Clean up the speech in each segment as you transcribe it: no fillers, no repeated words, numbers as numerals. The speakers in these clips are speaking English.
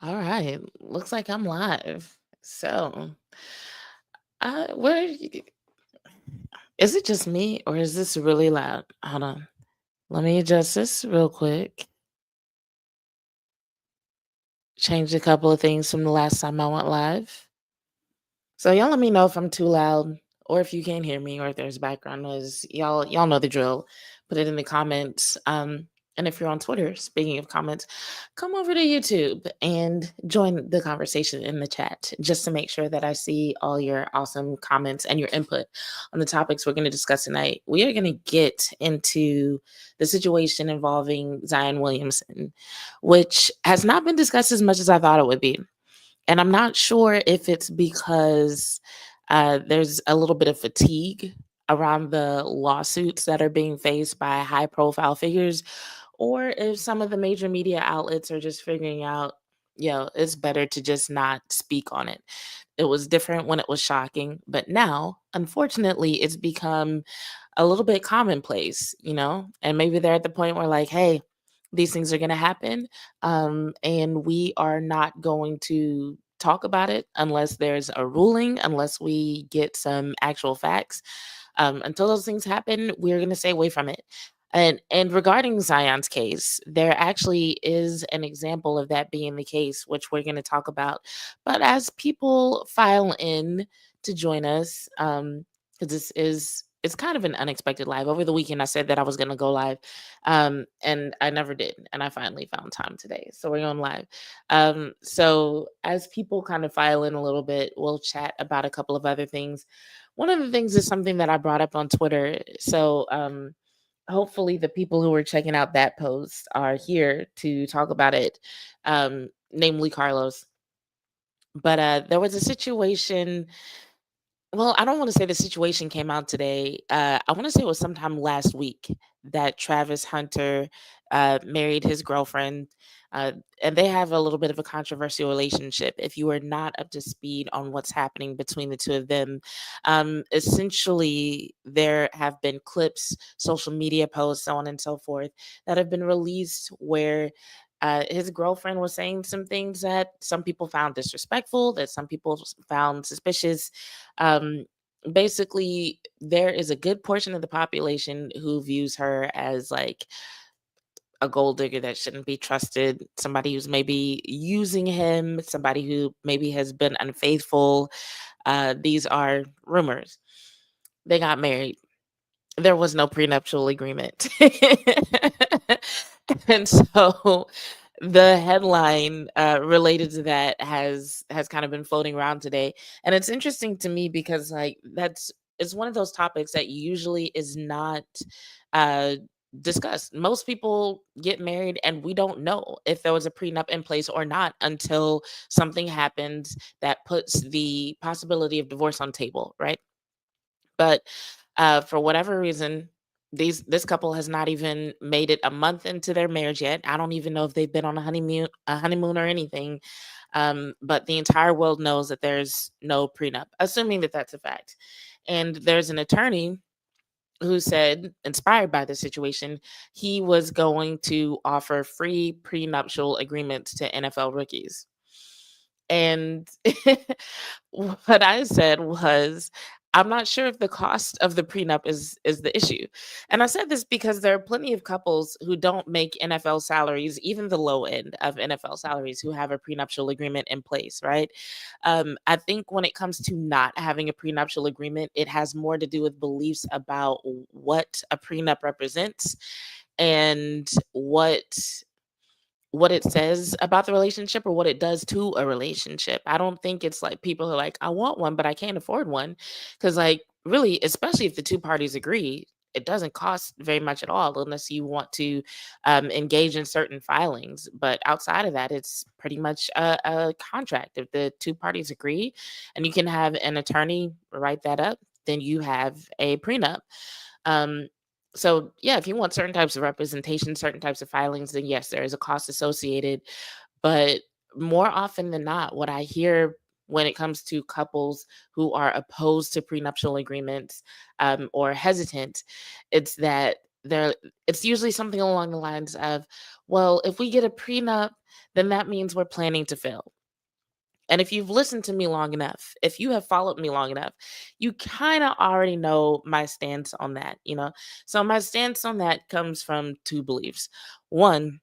All right. Looks like I'm live. So, where is it just me or is this really loud? Hold on. Let me adjust this real quick. Change a couple of things from the last time I went live. So y'all let me know if I'm too loud or if you can't hear me or if there's background noise. Y'all know the drill. Put it in the comments. And if you're on Twitter, speaking of comments, come over to YouTube and join the conversation in the chat just to make sure that I see all your awesome comments and your input on the topics we're going to discuss tonight. We are going to get into the situation involving Zion Williamson, which has not been discussed as much as I thought it would be. And I'm not sure if it's because there's a little bit of fatigue around the lawsuits that are being faced by high profile figures, or if some of the major media outlets are just figuring out, it's better to just not speak on it. It was different when it was shocking, but now, unfortunately, it's become a little bit commonplace, and maybe they're at the point where, like, hey, these things are going to happen. And we are not going to talk about it unless there's a ruling, unless we get some actual facts. Until those things happen, we're going to stay away from it. And regarding Zion's case, there actually is an example of that being the case, which we're going to talk about. But as people file in to join us, because it's kind of an unexpected live. Over the weekend, I said that I was going to go live, and I never did, and I finally found time today, so we're going live. So as people kind of file in a little bit, we'll chat about a couple of other things. One of the things is something that I brought up on Twitter. So hopefully the people who are checking out that post are here to talk about it, namely Carlos. But there was a situation. Well, I don't want to say the situation came out today. I want to say it was sometime last week that Travis Hunter married his girlfriend. Uh, and they have a little bit of a controversial relationship. If you are not up to speed on what's happening between the two of them, essentially, there have been clips, social media posts, so on and so forth, that have been released where his girlfriend was saying some things that some people found disrespectful, that some people found suspicious. Um, Basically, there is a good portion of the population who views her as like a gold digger that shouldn't be trusted, somebody who's maybe using him, somebody who maybe has been unfaithful. These are rumors. They got married. There was no prenuptial agreement. And so the headline related to that has kind of been floating around today, and it's interesting to me because like that's it's one of those topics that usually is not uh discussed. Most people get married and we don't know if there was a prenup in place or not until something happens that puts the possibility of divorce on table, right? But for whatever reason, this couple has not even made it a month into their marriage yet. I don't even know if they've been on a honeymoon or anything. But the entire world knows that there's no prenup, assuming that that's a fact. And there's an attorney who said, inspired by the situation, he was going to offer free prenuptial agreements to NFL rookies. And what I said was, I'm not sure if the cost of the prenup is the issue. And I said this because there are plenty of couples who don't make NFL salaries, even the low end of NFL salaries, who have a prenuptial agreement in place, right? I think when it comes to not having a prenuptial agreement, it has more to do with beliefs about what a prenup represents and what it says about the relationship or what it does to a relationship. I don't think it's like people are like, I want one, but I can't afford one. Cause like really, especially if the two parties agree, it doesn't cost very much at all unless you want to engage in certain filings. But outside of that, it's pretty much a contract. If the two parties agree and you can have an attorney write that up, then you have a prenup. Um, so yeah, if you want certain types of representation, certain types of filings, then yes, there is a cost associated. But more often than not, what I hear when it comes to couples who are opposed to prenuptial agreements or hesitant, it's that they're it's usually something along the lines of, well, if we get a prenup, then that means we're planning to fail. And if you've listened to me long enough, if you have followed me long enough, you kind of already know my stance on that. So my stance on that comes from two beliefs. One,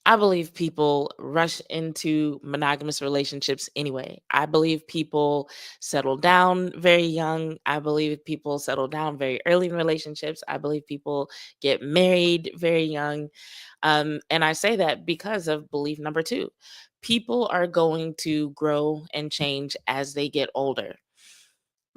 I believe people rush into monogamous relationships anyway. I believe people settle down very young. I believe people settle down very early in relationships. I believe people get married very young. And I say that because of belief number two. People are going to grow and change as they get older.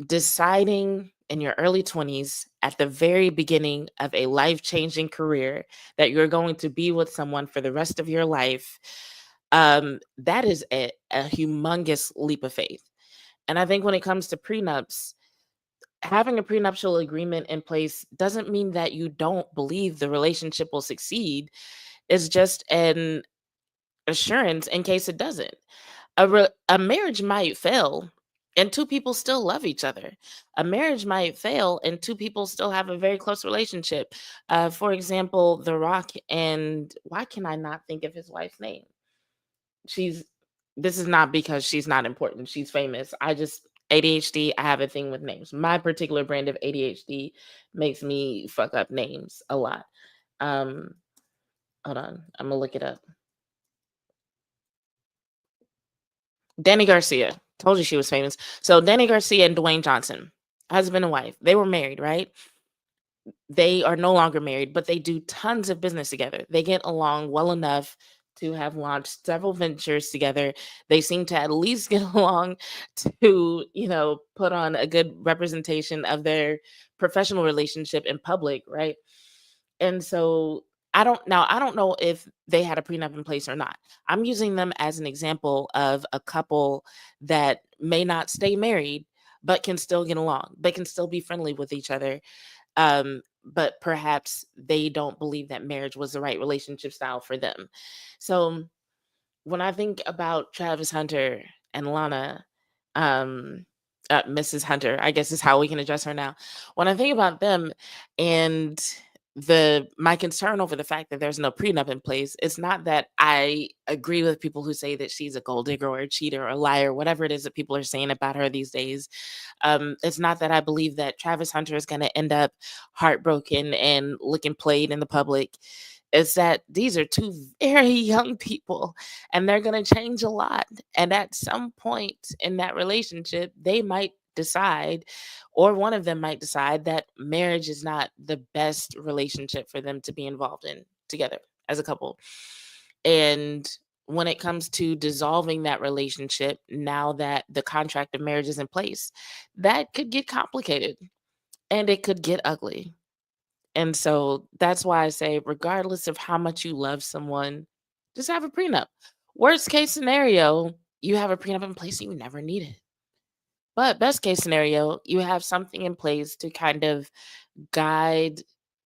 Deciding in your early 20s at the very beginning of a life-changing career that you're going to be with someone for the rest of your life, that is a humongous leap of faith. And I think when it comes to prenups, having a prenuptial agreement in place doesn't mean that you don't believe the relationship will succeed. It's just an assurance in case it doesn't. A marriage might fail and two people still love each other. A marriage might fail and two people still have a very close relationship. For example, The Rock, and why can I not think of his wife's name? She's This is not because she's not important. She's famous. I just ADHD, I have a thing with names. My particular brand of ADHD makes me fuck up names a lot. Um, Hold on, I'm gonna look it up. Danny Garcia. Told you she was famous. So Danny Garcia and Dwayne Johnson, husband and wife, they were married, right? They are no longer married, but they do tons of business together. They get along well enough to have launched several ventures together. They seem to at least get along to put on a good representation of their professional relationship in public, right? And so I don't know if they had a prenup in place or not. I'm using them as an example of a couple that may not stay married, but can still get along. They can still be friendly with each other. But perhaps they don't believe that marriage was the right relationship style for them. So when I think about Travis Hunter and Lana, um, Mrs. Hunter, I guess is how we can address her now. When I think about them and my concern over the fact that there's no prenup in place, it's not that I agree with people who say that she's a gold digger or a cheater or a liar, whatever it is that people are saying about her these days. It's not that I believe that Travis Hunter is going to end up heartbroken and looking played in the public. It's that these are two very young people and they're going to change a lot. And at some point in that relationship, they might decide, or one of them might decide, that marriage is not the best relationship for them to be involved in together as a couple. And when it comes to dissolving that relationship, now that the contract of marriage is in place, that could get complicated and it could get ugly. And so that's why I say, regardless of how much you love someone, just have a prenup. Worst case scenario, you have a prenup in place and you never need it. But best case scenario, you have something in place to kind of guide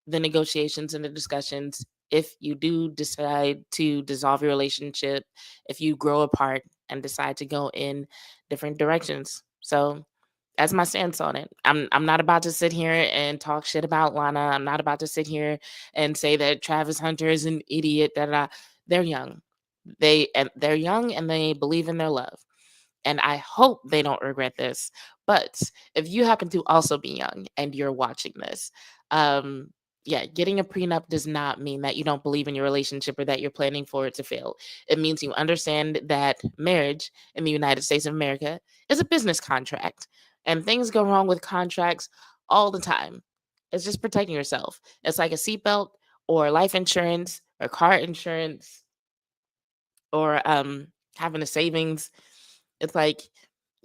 the negotiations and the discussions if you do decide to dissolve your relationship, if you grow apart and decide to go in different directions. So that's my stance on it. I'm not about to sit here and talk shit about Lana. I'm not about to sit here and say that Travis Hunter is an idiot. They're young. They're young and they believe in their love. And I hope they don't regret this. But if you happen to also be young and you're watching this, um, yeah, getting a prenup does not mean that you don't believe in your relationship or that you're planning for it to fail. It means you understand that marriage in the United States of America is a business contract, and things go wrong with contracts all the time. It's just protecting yourself. It's like a seatbelt or life insurance or car insurance or having a savings. It's like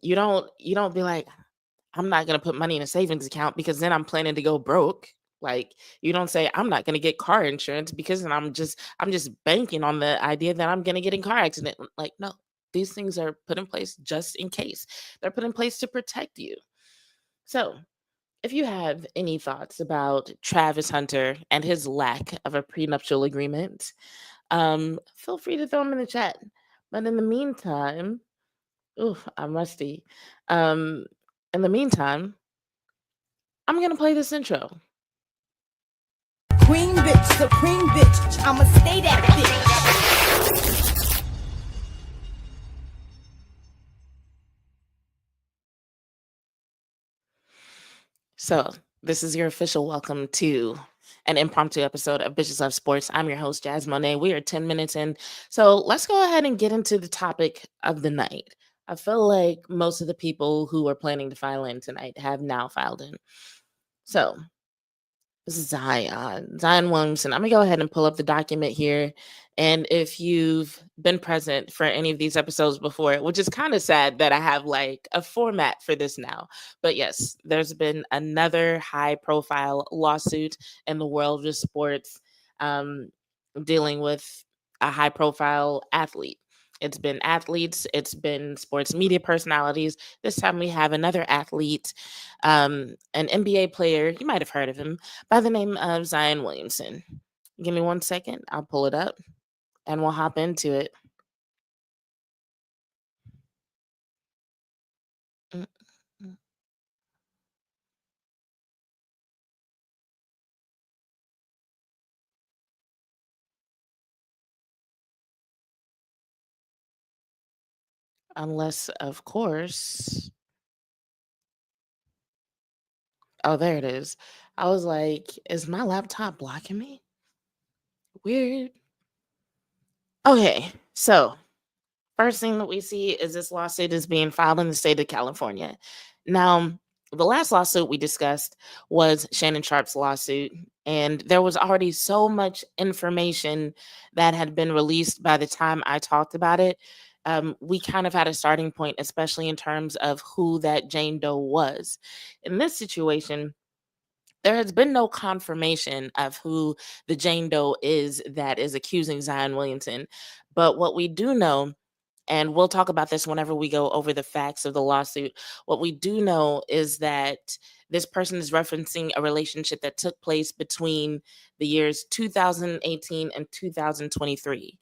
you don't be like, I'm not gonna put money in a savings account because then I'm planning to go broke. Like, you don't say I'm not gonna get car insurance because then I'm just banking on the idea that I'm gonna get in car accident. Like, no, these things are put in place just in case. They're put in place to protect you. So if you have any thoughts about Travis Hunter and his lack of a prenuptial agreement, feel free to throw them in the chat. But in the meantime, ooh, I'm rusty. Um, in the meantime, I'm gonna play this intro. Queen bitch, supreme bitch, I'ma stay that bitch. So, this is your official welcome to an impromptu episode of Bitches Love Sports. I'm your host, Jazz Monet. We are 10 minutes in. So, let's go ahead and get into the topic of the night. I feel like most of the people who are planning to file in tonight have now filed in. So, Zion Williamson. I'm gonna go ahead and pull up the document here. And if you've been present for any of these episodes before, which is kind of sad that I have like a format for this now. But yes, there's been another high profile lawsuit in the world of sports um, dealing with a high profile athlete. It's been athletes, it's been sports media personalities. This time we have another athlete, an NBA player. You might have heard of him by the name of Zion Williamson. Give me 1 second. I'll pull it up and we'll hop into it. Mm, mm. Unless, of course. Oh, there it is. I was like, is my laptop blocking me? Weird. Okay, so first thing that we see is this lawsuit is being filed in the state of California. Now, the last lawsuit we discussed was Shannon Sharp's lawsuit, and there was already so much information that had been released by the time I talked about it. We kind of had a starting point, especially in terms of who that Jane Doe was. In this situation, there has been no confirmation of who the Jane Doe is that is accusing Zion Williamson. But what we do know, and we'll talk about this whenever we go over the facts of the lawsuit. What we do know is that this person is referencing a relationship that took place between the years 2018 and 2023.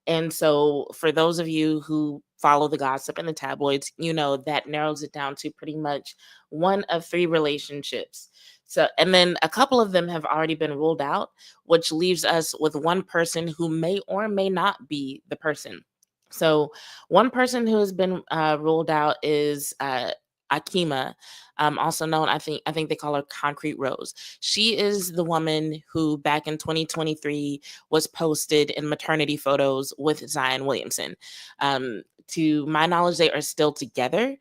And so, for those of you who follow the gossip and the tabloids, you know that narrows it down to pretty much one of three relationships. So, and then a couple of them have already been ruled out, which leaves us with one person who may or may not be the person. So, one person who has been ruled out is Akima, also known. I think they call her Concrete Rose. She is the woman who, back in 2023, was posted in maternity photos with Zion Williamson. To my knowledge, they are still together.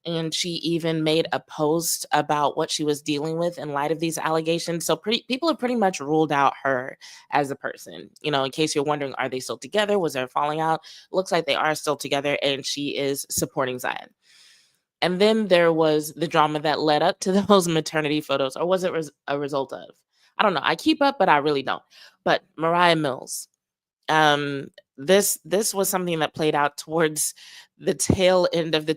And she even made a post about what she was dealing with in light of these allegations. So people have pretty much ruled out her as a person. You know, in case you're wondering, are they still together? Was there a falling out? Looks like they are still together, and she is supporting Zion. And then there was the drama that led up to those maternity photos, or was it a result of? I don't know. I keep up, but I really don't. But Mariah Mills, um, this was something that played out towards the tail end of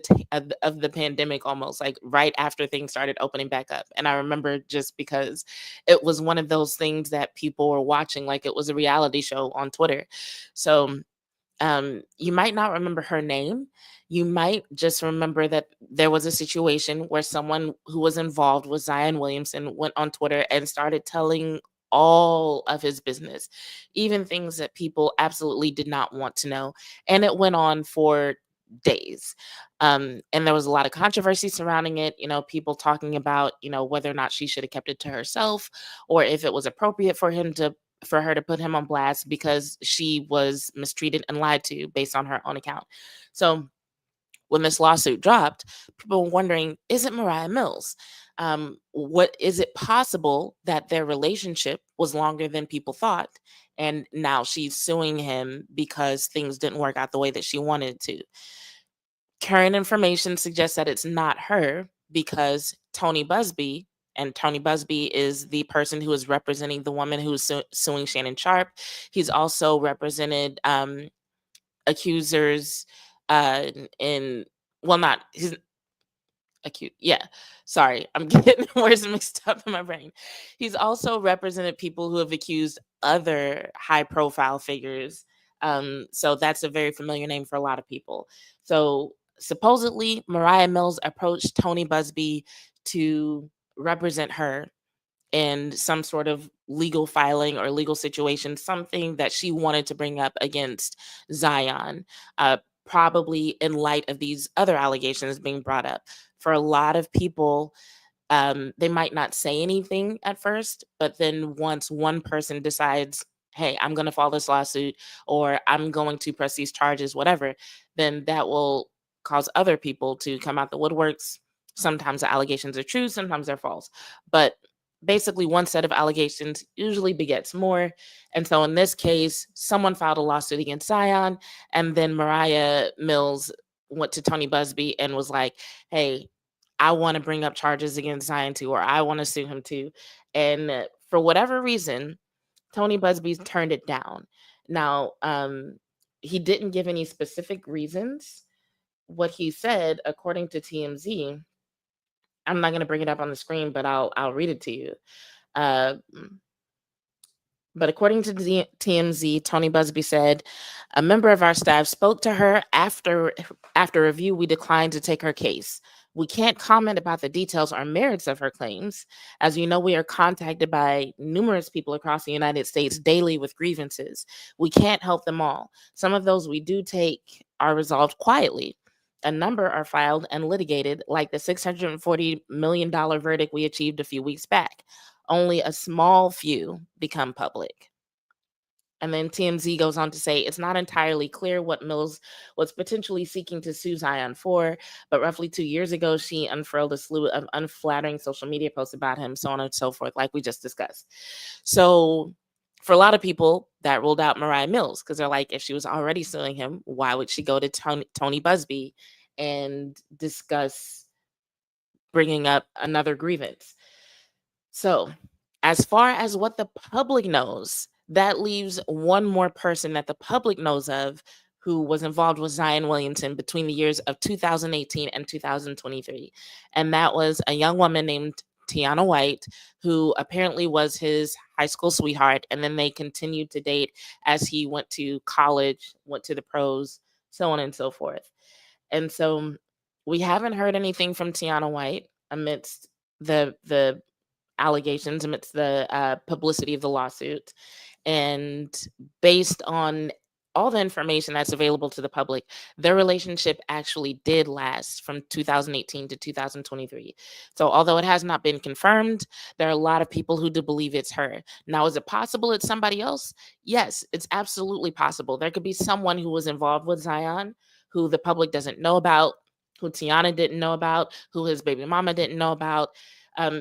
of the pandemic, almost like right after things started opening back up. And I remember, just because it was one of those things that people were watching like it was a reality show on Twitter. So you might not remember her name. You might just remember that there was a situation where someone who was involved with Zion Williamson went on Twitter and started telling all of his business, even things that people absolutely did not want to know. And it went on for days. And there was a lot of controversy surrounding it. You know, people talking about, you know, whether or not she should have kept it to herself, or if it was appropriate for her to put him on blast because she was mistreated and lied to based on her own account. So when this lawsuit dropped, people were wondering, is it Mariah Mills? What is it possible that their relationship was longer than people thought? And now she's suing him because things didn't work out the way that she wanted it to. Current information suggests that it's not her, because Tony Busby, and Tony Busby is the person who is representing the woman who is suing Shannon Sharp. He's also represented accusers in, well, not his acute. Yeah, sorry, I'm getting words mixed up in my brain. He's also represented people who have accused other high profile figures. So that's a very familiar name for a lot of people. So supposedly Mariah Mills approached Tony Busby to represent her in some sort of legal filing or legal situation, something that she wanted to bring up against Zion, probably in light of these other allegations being brought up. For a lot of people, They might not say anything at first, but then once one person decides, hey, I'm going to file this lawsuit or I'm going to press these charges, whatever, then that will cause other people to come out the woodworks. Sometimes the allegations are true, sometimes they're false. But basically, one set of allegations usually begets more. And so in this case, someone filed a lawsuit against Zion, and then Mariah Mills went to Tony Busby and was like, hey, I want to bring up charges against Zion too, or I want to sue him too. And for whatever reason, Tony Busby turned it down. Now, he didn't give any specific reasons. What he said, according to TMZ, I'm not going to bring it up on the screen, but I'll read it to you. Uh, But according to TMZ, Tony Busby said, a member of our staff spoke to her after review. We declined to take her case. We can't comment about the details or merits of her claims. As you know, we are contacted by numerous people across the United States daily with grievances. We can't help them all. Some of those we do take are resolved quietly. A number are filed and litigated, like the $640 million verdict we achieved a few weeks back. Only a small few become public. And then TMZ goes on to say it's not entirely clear what Mills was potentially seeking to sue Zion for, but roughly 2 years ago, she unfurled a slew of unflattering social media posts about him, so on and so forth, like we just discussed. So, for a lot of people, that ruled out Mariah Mills because they're like, if she was already suing him, why would she go to Tony Busby and discuss bringing up another grievance? So, as far as what the public knows, that leaves one more person that the public knows of who was involved with Zion Williamson between the years of 2018 and 2023. And that was a young woman named Tiana White, who apparently was his high school sweetheart. And then they continued to date as he went to college, went to the pros, so on and so forth. And so we haven't heard anything from Tiana White amidst the allegations, amidst the publicity of the lawsuit. And based on all the information that's available to the public, their relationship actually did last from 2018 to 2023. So, although it has not been confirmed, there are a lot of people who do believe it's her. Now, is it possible it's somebody else? Yes, it's absolutely possible. There could be someone who was involved with Zion who the public doesn't know about, who Tiana didn't know about, who his baby mama didn't know about,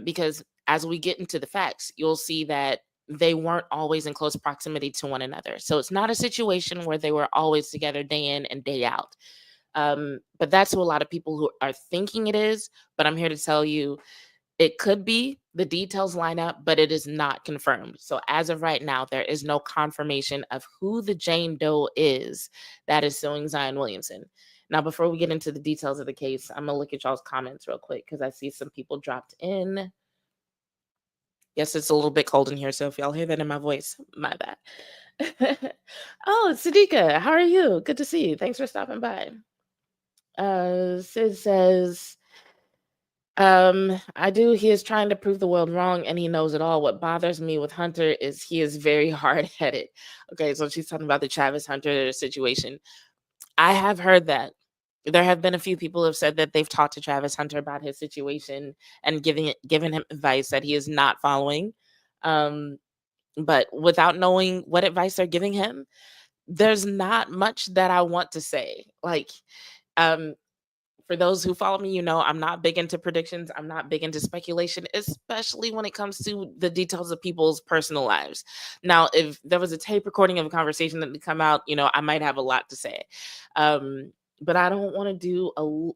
because as we get into the facts, you'll see that they weren't always in close proximity to one another. So it's not a situation where they were always together day in and day out. But that's who a lot of people who are thinking it is. But I'm here to tell you it could be, the details line up, but it is not confirmed. So as of right now, there is no confirmation of who the Jane Doe is that is suing Zion Williamson. Now, before we get into the details of the case, I'm gonna look at y'all's comments real quick because I see some people dropped in. Yes, it's a little bit cold in here, so if y'all hear that in my voice, my bad. Oh, Sadiqa, how are you? Good to see you. Thanks for stopping by. Sid says, I do. He is trying to prove the world wrong and he knows it all. What bothers me with Hunter is he is very hard headed. Okay, so she's talking about the Travis Hunter situation. I have heard that. There have been a few people who have said that they've talked to Travis Hunter about his situation and given him advice that he is not following. Um, but without knowing what advice they're giving him, there's not much that I want to say. Like, um, for those who follow me, you know I'm not big into predictions. I'm not big into speculation, especially when it comes to the details of people's personal lives. Now, if there was a tape recording of a conversation that would come out, I might have a lot to say. But I don't want to do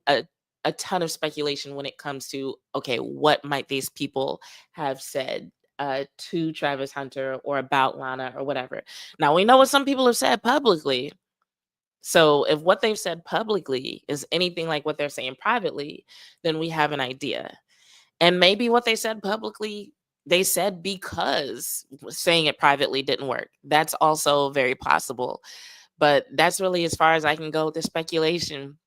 a ton of speculation when it comes to, okay, what might these people have said to Travis Hunter or about Lana or whatever. Now, we know what some people have said publicly. So if what they've said publicly is anything like what they're saying privately, then we have an idea. And maybe what they said publicly, they said because saying it privately didn't work. That's also very possible. But that's really as far as I can go with the speculation.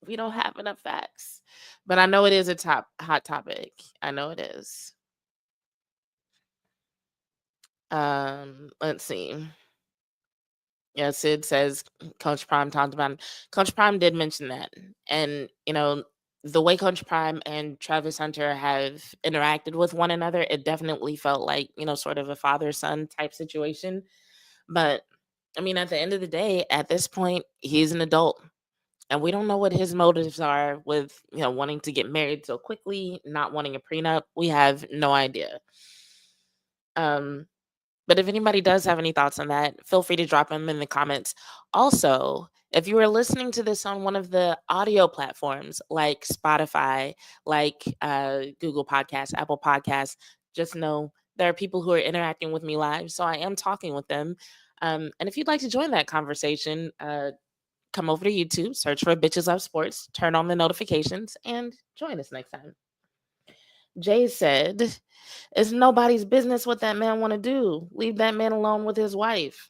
We don't have enough facts. But I know it is a hot topic. I know it is. Let's see. Yeah, Sid says Coach Prime talked about him. Coach Prime did mention that. And, the way Coach Prime and Travis Hunter have interacted with one another, it definitely felt like, sort of a father son type situation. But I mean, at the end of the day, at this point, he's an adult. And we don't know what his motives are with, wanting to get married so quickly, not wanting a prenup. We have no idea. Um, but if anybody does have any thoughts on that, feel free to drop them in the comments. Also, if you are listening to this on one of the audio platforms like Spotify, like Google Podcasts, Apple Podcasts, just know there are people who are interacting with me live. So I am talking with them. And if you'd like to join that conversation, come over to YouTube, search for Bitches Love Sports, turn on the notifications, and join us next time. Jay said, it's nobody's business what that man want to do. Leave that man alone with his wife.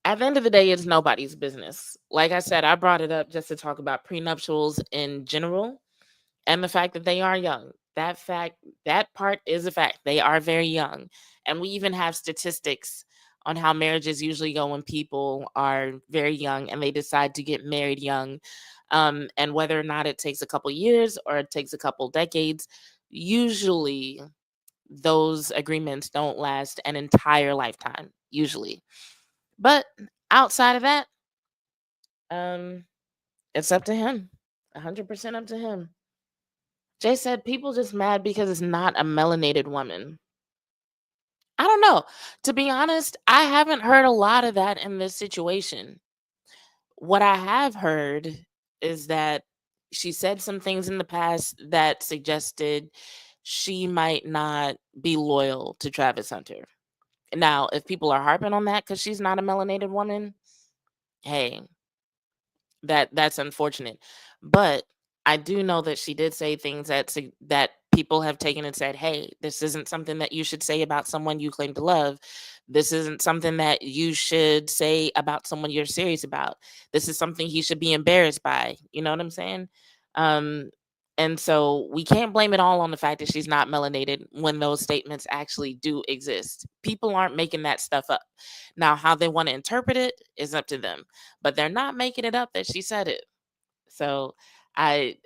At the end of the day, it's nobody's business. Like I said, I brought it up just to talk about prenuptials in general and the fact that they are young. That part is a fact. They are very young. And we even have statistics on how marriages usually go when people are very young and they decide to get married young. And whether or not it takes a couple years or it takes a couple decades, usually those agreements don't last an entire lifetime, usually. But outside of that, um, it's up to him. 100% up to him. Jay said people just mad because it's not a melanated woman. I don't know. To be honest, I haven't heard a lot of that in this situation. What I have heard is that she said some things in the past that suggested she might not be loyal to Travis Hunter. Now, if people are harping on that because she's not a melanated woman, hey, that's unfortunate. But I do know that she did say things that people have taken and said, "Hey, this isn't something that you should say about someone you claim to love. This isn't something that you should say about someone you're serious about. This is something he should be embarrassed by." You know what I'm saying? Um and so we can't blame it all on the fact that she's not melanated when those statements actually do exist. People aren't making that stuff up. Now, how they want to interpret it is up to them, but they're not making it up that she said it. So I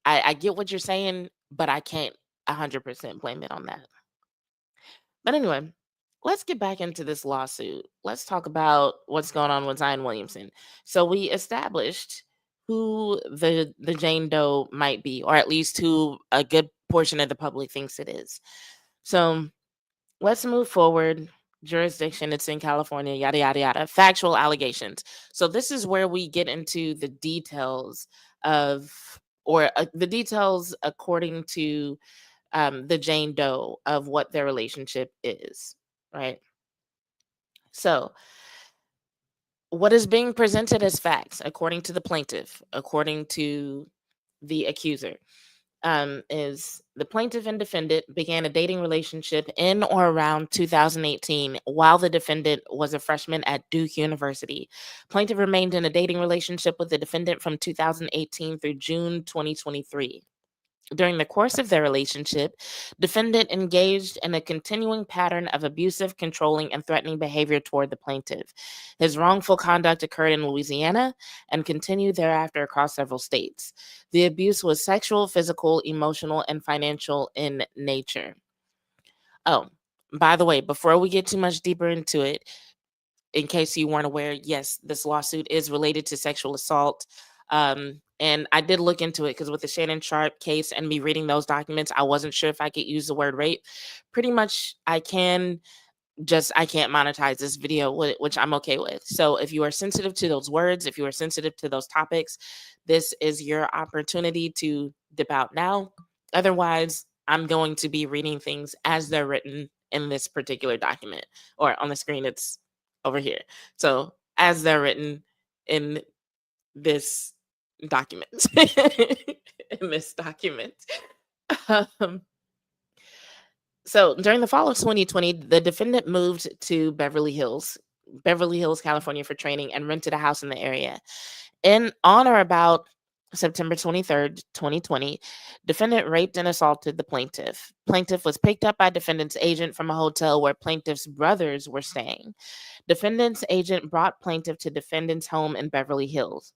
I get what you're saying, but I can't 100% blame it on that. But anyway, let's get back into this lawsuit. Let's talk about what's going on with Zion Williamson. So we established who the Jane Doe might be, or at least who a good portion of the public thinks it is. So let's move forward. Jurisdiction, it's in California, yada, yada, yada. Factual allegations. So this is where we get into the details of, or the details according to the Jane Doe of what their relationship is, right? So what is being presented as facts, according to the plaintiff, according to the accuser, is the plaintiff and defendant began a dating relationship in or around 2018 while the defendant was a freshman at Duke University. Plaintiff remained in a dating relationship with the defendant from 2018 through June 2023. During the course of their relationship, defendant engaged in a continuing pattern of abusive, controlling, and threatening behavior toward the plaintiff. His wrongful conduct occurred in Louisiana and continued thereafter across several states. The abuse was sexual, physical, emotional, and financial in nature. Oh, by the way, before we get too much deeper into it, in case you weren't aware, yes, this lawsuit is related to sexual assault. And I did look into it because with the Shannon Sharp case and me reading those documents, I wasn't sure if I could use the word rape. Pretty much I can, just I can't monetize this video, which I'm okay with. So if you are sensitive to those words, if you are sensitive to those topics, this is your opportunity to dip out now. Otherwise, I'm going to be reading things as they're written in this particular document, or on the screen it's over here. So as they're written in this document, in this document. Um, so during the fall of 2020, the defendant moved to Beverly Hills, California for training and rented a house in the area. On or about September 23rd, 2020, defendant raped and assaulted the plaintiff. Plaintiff was picked up by defendant's agent from a hotel where plaintiff's brothers were staying. Defendant's agent brought plaintiff to defendant's home in Beverly Hills.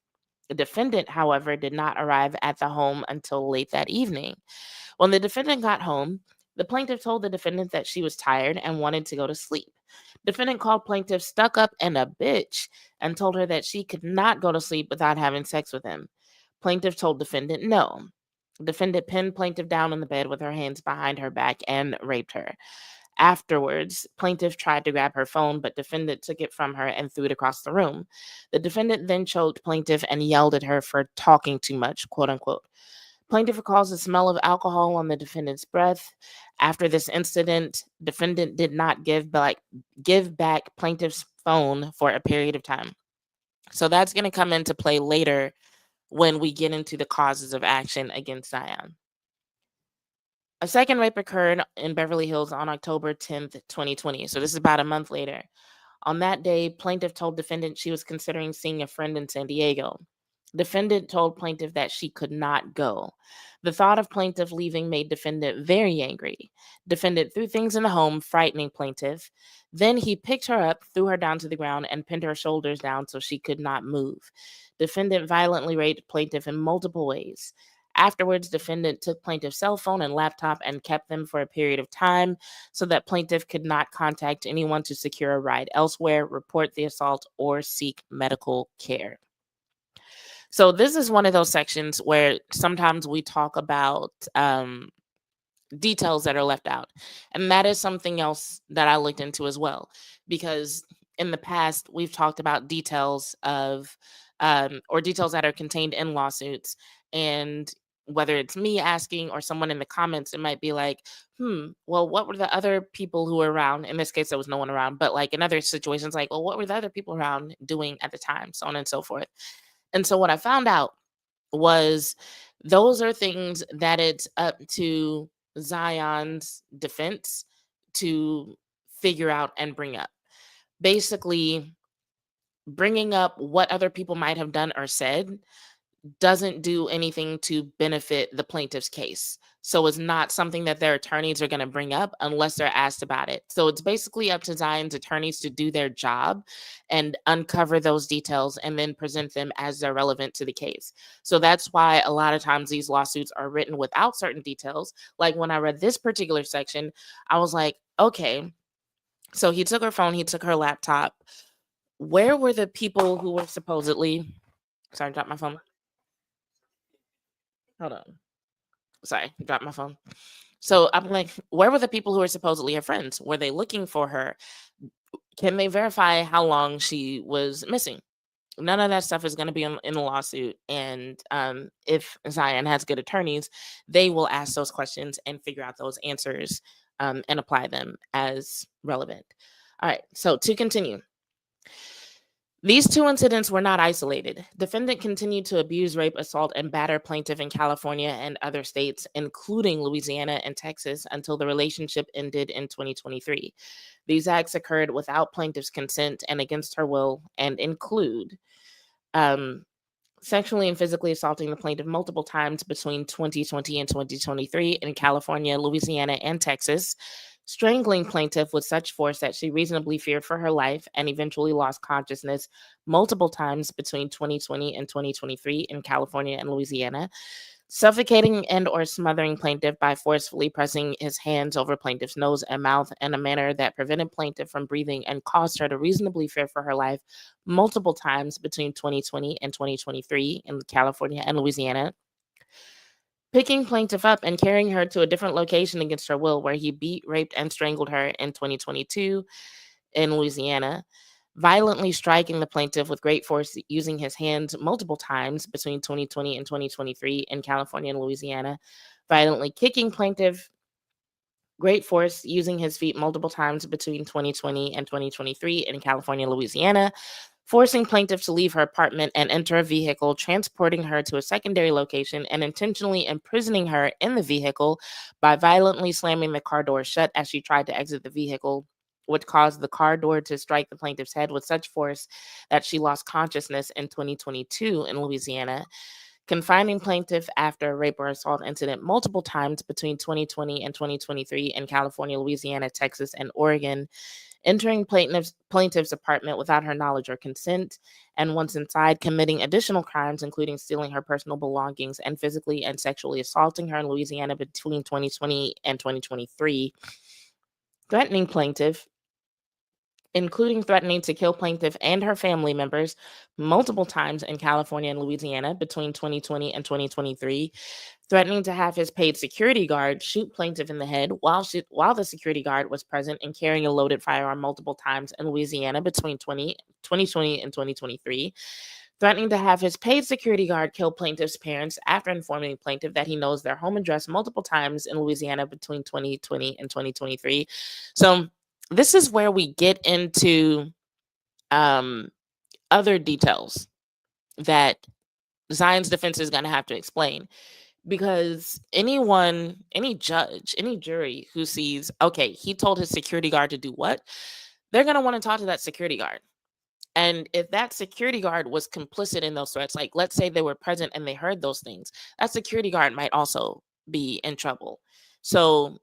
The defendant, however, did not arrive at the home until late that evening. When the defendant got home, the plaintiff told the defendant that she was tired and wanted to go to sleep. Defendant called plaintiff stuck up and a bitch and told her that she could not go to sleep without having sex with him. Plaintiff told defendant no. Defendant pinned plaintiff down on the bed with her hands behind her back and raped her. Afterwards, plaintiff tried to grab her phone, but defendant took it from her and threw it across the room. The defendant then choked plaintiff and yelled at her for talking too much, quote unquote. Plaintiff recalls the smell of alcohol on the defendant's breath. After this incident, defendant did not give back plaintiff's phone for a period of time. So that's going to come into play later when we get into the causes of action against Zion. A second rape occurred in Beverly Hills on October 10th, 2020. So this is about a month later. On that day, plaintiff told defendant she was considering seeing a friend in San Diego. Defendant told plaintiff that she could not go. The thought of plaintiff leaving made defendant very angry. Defendant threw things in the home, frightening plaintiff. Then he picked her up, threw her down to the ground, and pinned her shoulders down so she could not move. Defendant violently raped plaintiff in multiple ways. Afterwards, defendant took plaintiff's cell phone and laptop and kept them for a period of time so that plaintiff could not contact anyone to secure a ride elsewhere, report the assault, or seek medical care. So this is one of those sections where sometimes we talk about details that are left out. And that is something else that I looked into as well, because in the past, we've talked about details of or details that are contained in lawsuits. And whether it's me asking or someone in the comments, it might be like, well, what were the other people who were around? In this case, there was no one around, but like in other situations, like, well, what were the other people around doing at the time? So on and so forth. And so what I found out was those are things that it's up to Zion's defense to figure out and bring up. Basically, bringing up what other people might have done or said doesn't do anything to benefit the plaintiff's case. So it's not something that their attorneys are going to bring up unless they're asked about it. So it's basically up to Zion's attorneys to do their job and uncover those details and then present them as they're relevant to the case. So that's why a lot of times these lawsuits are written without certain details. Like when I read this particular section, I was like, okay, so he took her phone, he took her laptop. Where were the people who were supposedly, sorry, I dropped my phone. Hold on. Sorry, dropped my phone. So I'm like, where were the people who were supposedly her friends? Were they looking for her? Can they verify how long she was missing? None of that stuff is going to be in the lawsuit. And if Zion has good attorneys, they will ask those questions and figure out those answers and apply them as relevant. All right. So to continue. These two incidents were not isolated. Defendant continued to abuse, rape, assault, and batter plaintiff in California and other states, including Louisiana and Texas, until the relationship ended in 2023. These acts occurred without plaintiff's consent and against her will, and include sexually and physically assaulting the plaintiff multiple times between 2020 and 2023 in California, Louisiana, and Texas, strangling plaintiff with such force that she reasonably feared for her life and eventually lost consciousness multiple times between 2020 and 2023 in California and Louisiana, suffocating and or smothering plaintiff by forcefully pressing his hands over plaintiff's nose and mouth in a manner that prevented plaintiff from breathing and caused her to reasonably fear for her life multiple times between 2020 and 2023 in California and Louisiana, picking plaintiff up and carrying her to a different location against her will where he beat, raped, and strangled her in 2022 in Louisiana, violently striking the plaintiff with great force using his hands multiple times between 2020 and 2023 in California and Louisiana, violently kicking plaintiff, great force using his feet multiple times between 2020 and 2023 in California and Louisiana, forcing plaintiff to leave her apartment and enter a vehicle, transporting her to a secondary location, and intentionally imprisoning her in the vehicle by violently slamming the car door shut as she tried to exit the vehicle, which caused the car door to strike the plaintiff's head with such force that she lost consciousness in 2022 in Louisiana, confining plaintiff after a rape or assault incident multiple times between 2020 and 2023 in California, Louisiana, Texas, and Oregon, entering plaintiff's apartment without her knowledge or consent, and once inside, committing additional crimes, including stealing her personal belongings and physically and sexually assaulting her in Louisiana between 2020 and 2023, threatening plaintiff, including threatening to kill plaintiff and her family members multiple times in California and Louisiana between 2020 and 2023, threatening to have his paid security guard shoot plaintiff in the head while the security guard was present and carrying a loaded firearm multiple times in Louisiana between 2020 and 2023, threatening to have his paid security guard kill plaintiff's parents after informing plaintiff that he knows their home address multiple times in Louisiana between 2020 and 2023. So this is where we get into um, other details that Zion's defense is going to have to explain, because any judge, any jury who sees, okay, he told his security guard to do what, they're going to want to talk to that security guard. And if that security guard was complicit in those threats, like let's say they were present and they heard those things, that security guard might also be in trouble. So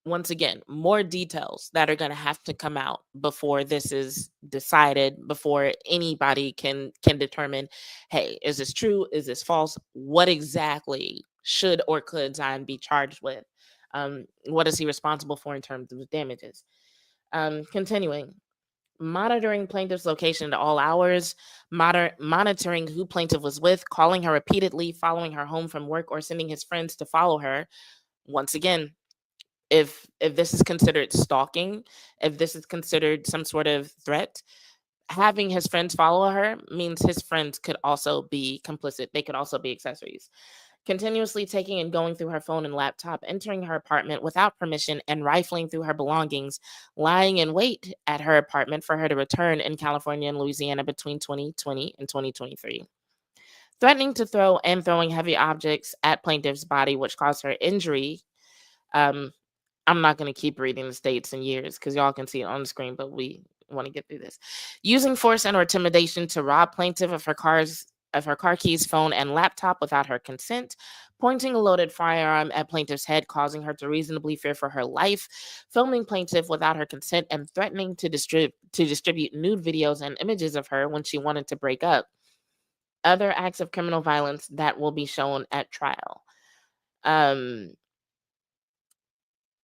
once again, more details that are going to have to come out before this is decided, before anybody can determine, hey, is this true, is this false, what exactly should or could Zion be charged with, what is he responsible for in terms of damages. Continuing, monitoring plaintiff's location at all hours, monitoring who plaintiff was with, calling her repeatedly, following her home from work, or sending his friends to follow her. Once again, if this is considered stalking, if this is considered some sort of threat, having his friends follow her means his friends could also be complicit. They could also be accessories. Continuously taking and going through her phone and laptop, entering her apartment without permission and rifling through her belongings, lying in wait at her apartment for her to return in California and Louisiana between 2020 and 2023. Threatening to throw and throwing heavy objects at plaintiff's body, which caused her injury. Um, I'm not going to keep reading the states and years because y'all can see it on the screen, but we want to get through this. Using force and or intimidation to rob plaintiff of her car keys, phone, and laptop without her consent, pointing a loaded firearm at plaintiff's head, causing her to reasonably fear for her life, filming plaintiff without her consent, and threatening to distribute nude videos and images of her when she wanted to break up. Other acts of criminal violence that will be shown at trial. Um,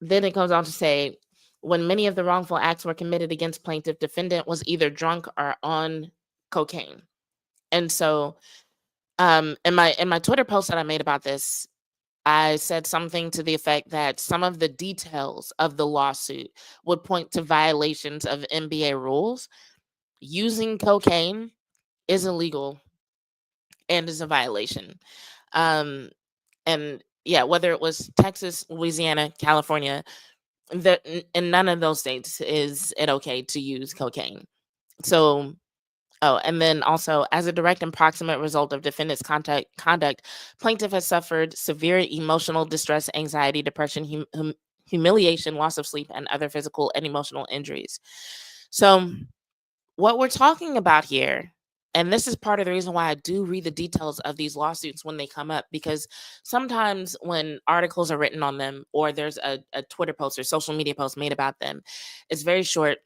Then it goes on to say, when many of the wrongful acts were committed against plaintiff, defendant was either drunk or on cocaine. And so in my Twitter post that I made about this, I said something to the effect that some of the details of the lawsuit would point to violations of NBA rules. Using cocaine is illegal and is a violation. Um, and yeah, whether it was Texas, Louisiana, California, in none of those states is it okay to use cocaine. So, oh, and then also, as a direct and proximate result of defendant's conduct, plaintiff has suffered severe emotional distress, anxiety, depression, humiliation, loss of sleep, and other physical and emotional injuries. So, what we're talking about here, and this is part of the reason why I do read the details of these lawsuits when they come up, because sometimes when articles are written on them or there's a Twitter post or social media post made about them, it's very short.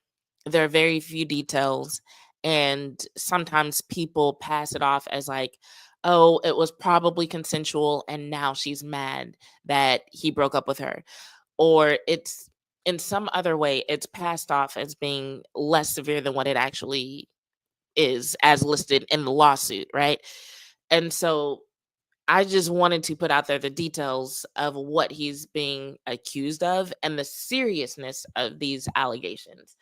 There are very few details. And sometimes people pass it off as like, oh, it was probably consensual and now she's mad that he broke up with her. Or it's in some other way, it's passed off as being less severe than what it actually is, as listed in the lawsuit, right? And so I just wanted to put out there the details of what he's being accused of and the seriousness of these allegations.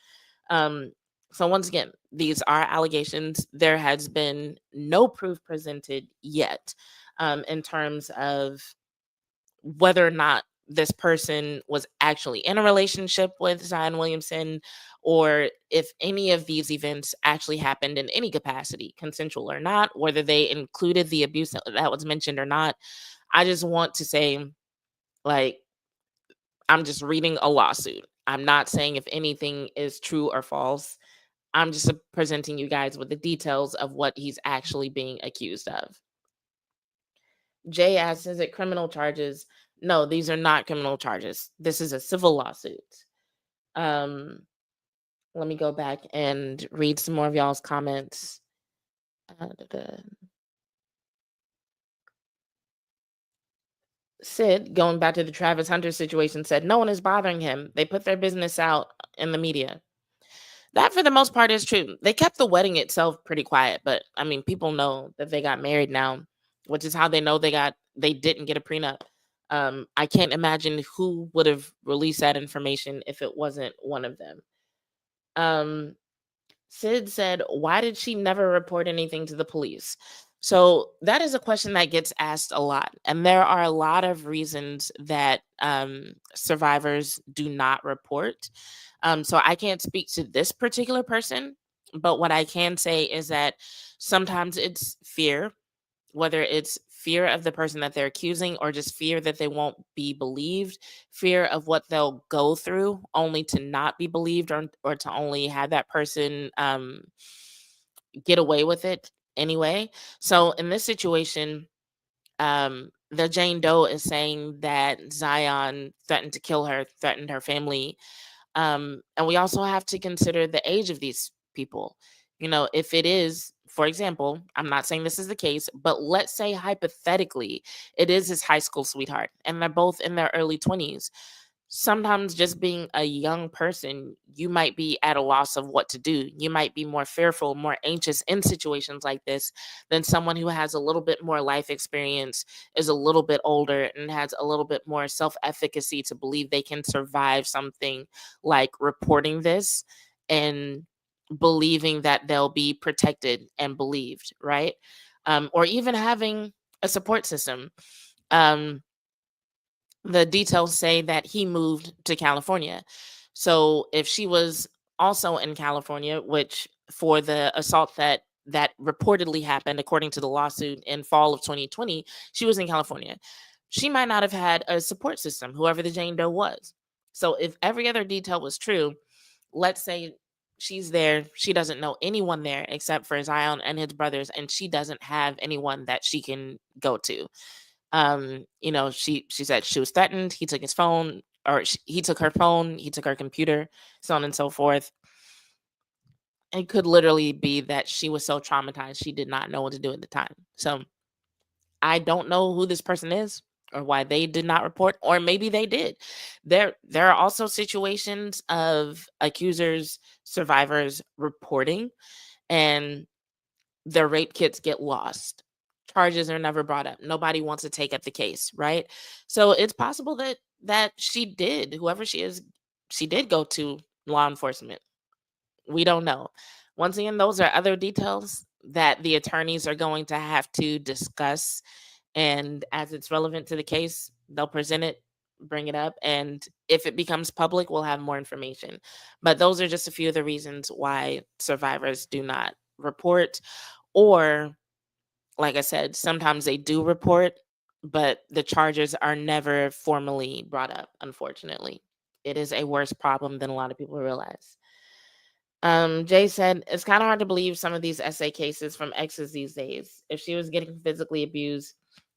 Um, so once again, these are allegations. There has been no proof presented yet, in terms of whether or not this person was actually in a relationship with Zion Williamson, or if any of these events actually happened in any capacity, consensual or not, whether they included the abuse that was mentioned or not. I just want to say, like, I'm just reading a lawsuit. I'm not saying if anything is true or false. I'm just presenting you guys with the details of what he's actually being accused of. Jay asks, is it criminal charges? No, these are not criminal charges. This is a civil lawsuit. Um, Let me go back and read some more of y'all's comments. Da. Sid, going back to the Travis Hunter situation, said no one is bothering him. They put their business out in the media. That, for the most part, is true. They kept the wedding itself pretty quiet, but I mean, people know that they got married now, which is how they know they didn't get a prenup. I can't imagine who would have released that information if it wasn't one of them. Um, Sid said, "Why did she never report anything to the police?" So that is a question that gets asked a lot, and there are a lot of reasons that survivors do not report. So I can't speak to this particular person, but what I can say is that sometimes it's fear, whether it's fear of the person that they're accusing or just fear that they won't be believed, fear of what they'll go through only to not be believed, or to only have that person get away with it anyway. So in this situation, the Jane Doe is saying that Zion threatened to kill her, threatened her family. And we also have to consider the age of these people. If it is, for example, I'm not saying this is the case, but let's say hypothetically, it is his high school sweetheart and they're both in their early 20s. Sometimes just being a young person, you might be at a loss of what to do. You might be more fearful, more anxious in situations like this than someone who has a little bit more life experience, is a little bit older, and has a little bit more self efficacy to believe they can survive something like reporting this and believing that they'll be protected and believed, right? Or even having a support system. Um, the details say that he moved to California. So if she was also in California, which for the assault that reportedly happened according to the lawsuit in fall of 2020, she was in California. She might not have had a support system, whoever the Jane Doe was. So if every other detail was true, let's say she's there, she doesn't know anyone there except for Zion and his brothers, and she doesn't have anyone that she can go to. She said she was threatened, he took his phone, or he took her phone, he took her computer, so on and so forth. It could literally be that she was so traumatized she did not know what to do at the time. So I don't know who this person is or why they did not report, or maybe they did. There are also situations of accusers, survivors reporting, and their rape kits get lost. Charges are never brought up. Nobody wants to take up the case, right? So it's possible that she did, whoever she is, she did go to law enforcement. We don't know. Once again, those are other details that the attorneys are going to have to discuss, and as it's relevant to the case, they'll present it, bring it up, and if it becomes public, we'll have more information. But those are just a few of the reasons why survivors do not report, or like I said, sometimes they do report, but the charges are never formally brought up, unfortunately. It is a worse problem than a lot of people realize. Jay said, it's kind of hard to believe some of these essay cases from exes these days. If she was getting physically abused,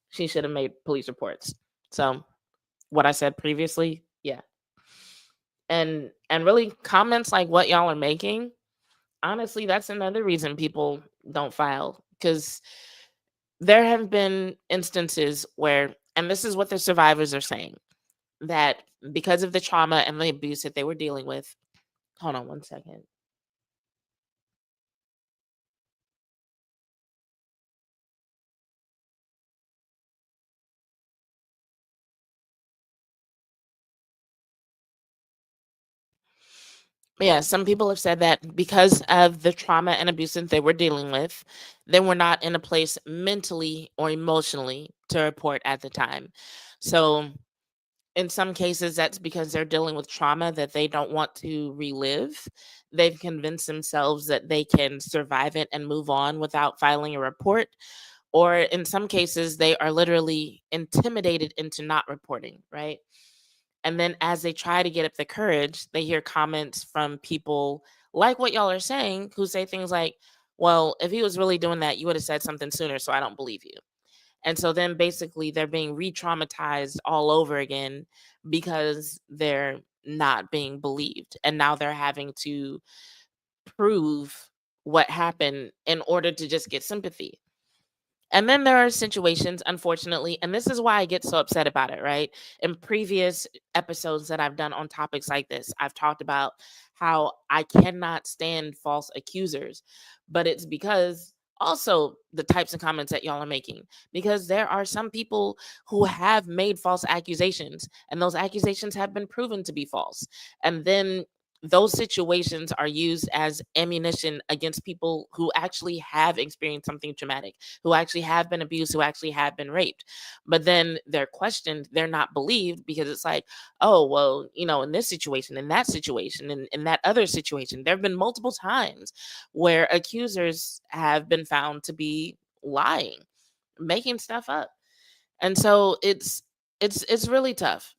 she should have made police reports. So, what I said previously, yeah. And really, comments like what y'all are making, honestly, that's another reason people don't file, because there have been instances where, and this is what the survivors are saying, that because of the trauma and the abuse that they were dealing with, hold on one second. Yeah, some people have said that because of the trauma and abuse that they were dealing with, they were not in a place mentally or emotionally to report at the time. So, in some cases, that's because they're dealing with trauma that they don't want to relive. They've convinced themselves that they can survive it and move on without filing a report. Or in some cases, they are literally intimidated into not reporting, right? And then as they try to get up the courage, they hear comments from people like what y'all are saying, who say things like, well, if he was really doing that, you would have said something sooner, so I don't believe you. And so then basically they're being re traumatized all over again because not being believed. And now they're having to prove what happened in order to just get sympathy. And then there are situations, unfortunately, and this is why I get so upset about it, right? In previous episodes that I've done on topics like this, I've talked about how I cannot stand false accusers, but it's because also the types of comments that y'all are making, because there are some people who have made false accusations, and those accusations have been proven to be false. And then those situations are used as ammunition against people who actually have experienced something traumatic, who actually have been abused, who actually have been raped. But then they're questioned, they're not believed, because it's like, oh, well, in this situation, in that situation, in that other situation, there have been multiple times where accusers have been found to be lying, making stuff up. And so it's really tough.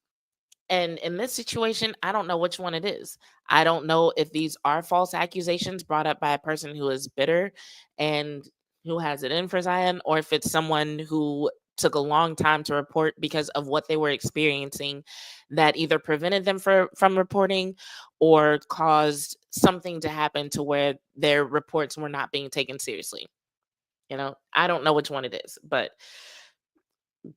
And in this situation, I don't know which one it is. I don't know if these are false accusations brought up by a person who is bitter and who has it in for Zion, or if it's someone who took a long time to report because of what they were experiencing that either prevented them from reporting or caused something to happen to where their reports were not being taken seriously. I don't know which one it is, but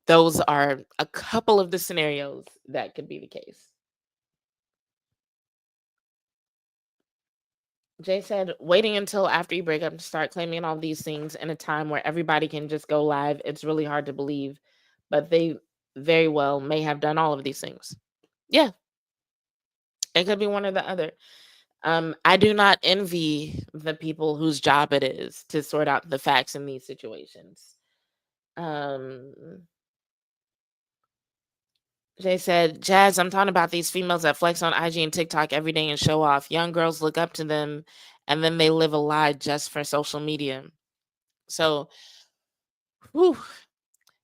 those are a couple of the scenarios that could be the case. Jay said, waiting until after you break up to start claiming all these things in a time where everybody can just go live, it's really hard to believe. But they very well may have done all of these things. Yeah, it could be one or the other. I do not envy the people whose job it is to sort out the facts in these situations. Um, Jay said, Jazz, I'm talking about these females that flex on IG and TikTok every day and show off. Young girls look up to them and then they live a lie just for social media. So, whew,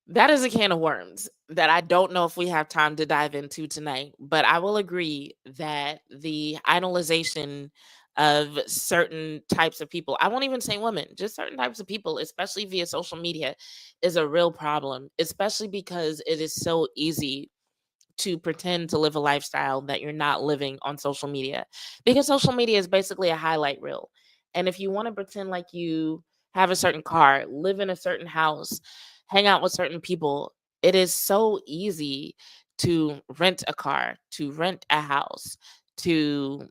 that is a can of worms that I don't know if we have time to dive into tonight. But I will agree that the idolization of certain types of people, I won't even say women, just certain types of people, especially via social media, is a real problem, especially because it is so easy to pretend to live a lifestyle that you're not living on social media, because social media is basically a highlight reel. And if you want to pretend like you have a certain car, live in a certain house, hang out with certain people, it is so easy to rent a car, to rent a house, to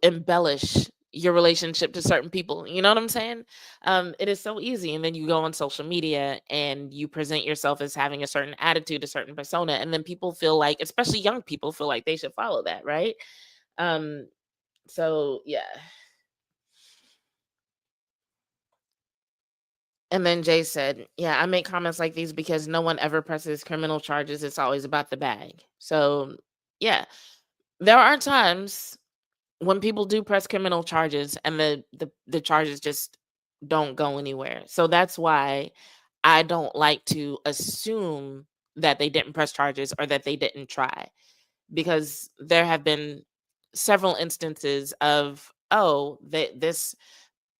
embellish your relationship to certain people. You know what I'm saying? It is so easy. And then you go on social media and you present yourself as having a certain attitude, a certain persona. And then people feel like, especially young people, feel like they should follow that, right? Um, so yeah. And then Jay said, yeah, I make comments like these because no one ever presses criminal charges. It's always about the bag. So yeah, there are times when people do press criminal charges and the charges just don't go anywhere. So that's why I don't like to assume that they didn't press charges or that they didn't try, because there have been several instances of, oh, this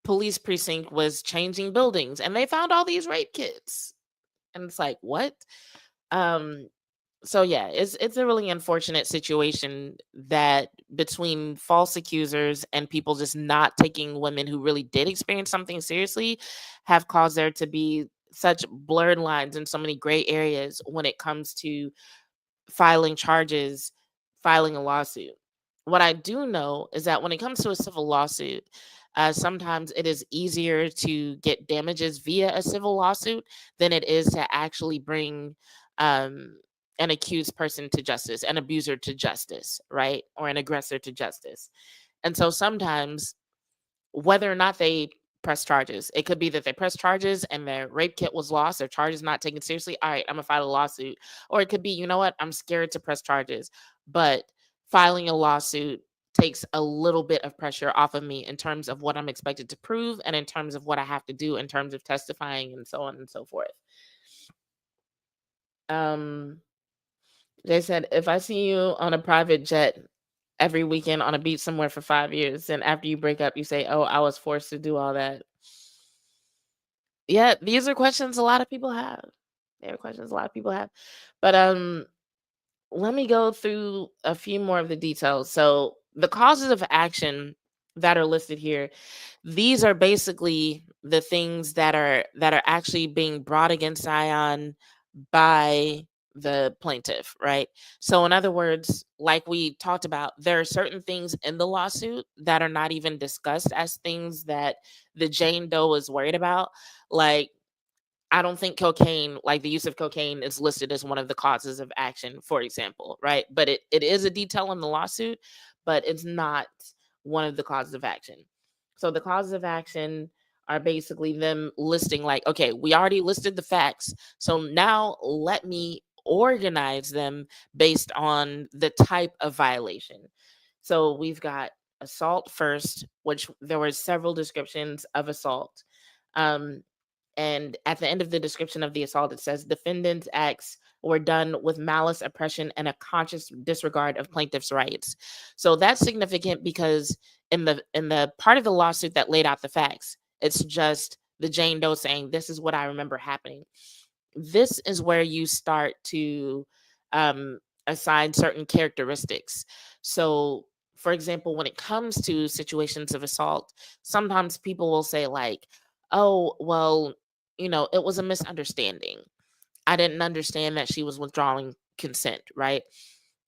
police precinct was changing buildings and they found all these rape kits, and it's like, what? um so yeah, it's a really unfortunate situation that between false accusers and people just not taking women who really did experience something seriously have caused there to be such blurred lines and so many gray areas when it comes to filing charges, filing a lawsuit. What I do know is that when it comes to a civil lawsuit, sometimes it is easier to get damages via a civil lawsuit than it is to actually bring um, an accused person to justice, an abuser to justice, right? Or an aggressor to justice. And so sometimes, whether or not they press charges, it could be that they press charges and their rape kit was lost, their charges not taken seriously. All right, I'm gonna file a lawsuit. Or it could be, you know what, I'm scared to press charges, but filing a lawsuit takes a little bit of pressure off of me in terms of what I'm expected to prove and in terms of what I have to do in terms of testifying and so on and so forth. Um, they said, if I see you on a private jet every weekend on a beach somewhere for 5 years, and after you break up, you say, oh, I was forced to do all that. Yeah, these are questions a lot of people have. There are questions a lot of people have. But let me go through a few more of the details. So the causes of action that are listed here, these are basically the things that are actually being brought against Zion by the plaintiff, right? So in other words, like we talked about, there are certain things in the lawsuit that are not even discussed as things that the Jane Doe is worried about. Like, I don't think cocaine, like the use of cocaine, is listed as one of the causes of action, for example, right? But it is a detail in the lawsuit, but it's not one of the causes of action. So the causes of action are basically them listing, like, okay, we already listed the facts. So now let me organize them based on the type of violation. So we've got assault first, which there were several descriptions of assault. Um, and at the end of the description of the assault, it says defendant's acts were done with malice, oppression, and a conscious disregard of plaintiff's rights. So that's significant because in the part of the lawsuit that laid out the facts, it's just the Jane Doe saying, "This is what I remember happening." This is where you start to um, assign certain characteristics. So, for example, when it comes to situations of assault, sometimes people will say, like, oh, well, it was a misunderstanding. I didn't understand that she was withdrawing consent, right?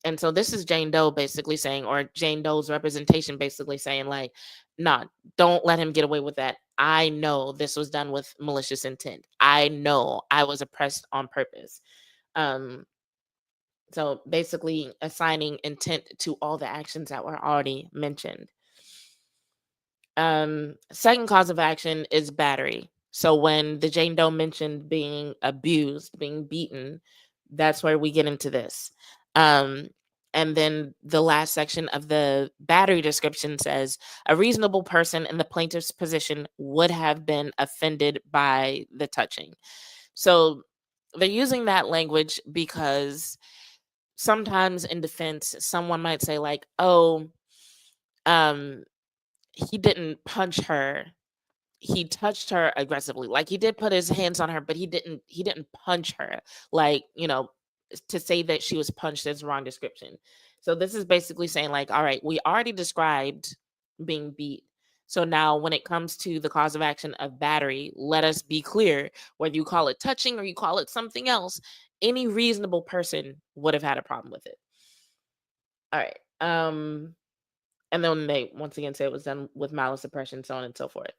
And so this is Jane Doe basically saying, or Jane Doe's representation basically saying, like, nah, don't let him get away with that. I know this was done with malicious intent. I know I was oppressed on purpose. Um, so basically assigning intent to all the actions that were already mentioned. Second cause of action is battery. So when the Jane Doe mentioned being abused, being beaten, that's where we get into this. Um, and then the last section of the battery description says a reasonable person in the plaintiff's position would have been offended by the touching. So they're using that language because sometimes in defense, someone might say, like, oh, um, he didn't punch her, he touched her aggressively. Like, he did put his hands on her, but he didn't punch her. Like, to say that she was punched is wrong description. So this is basically saying, like, all right, we already described being beat. So now when it comes to the cause of action of battery, let us be clear, whether you call it touching or you call it something else, any reasonable person would have had a problem with it. All right. And then they once again say it was done with malice, oppression, so on and so forth.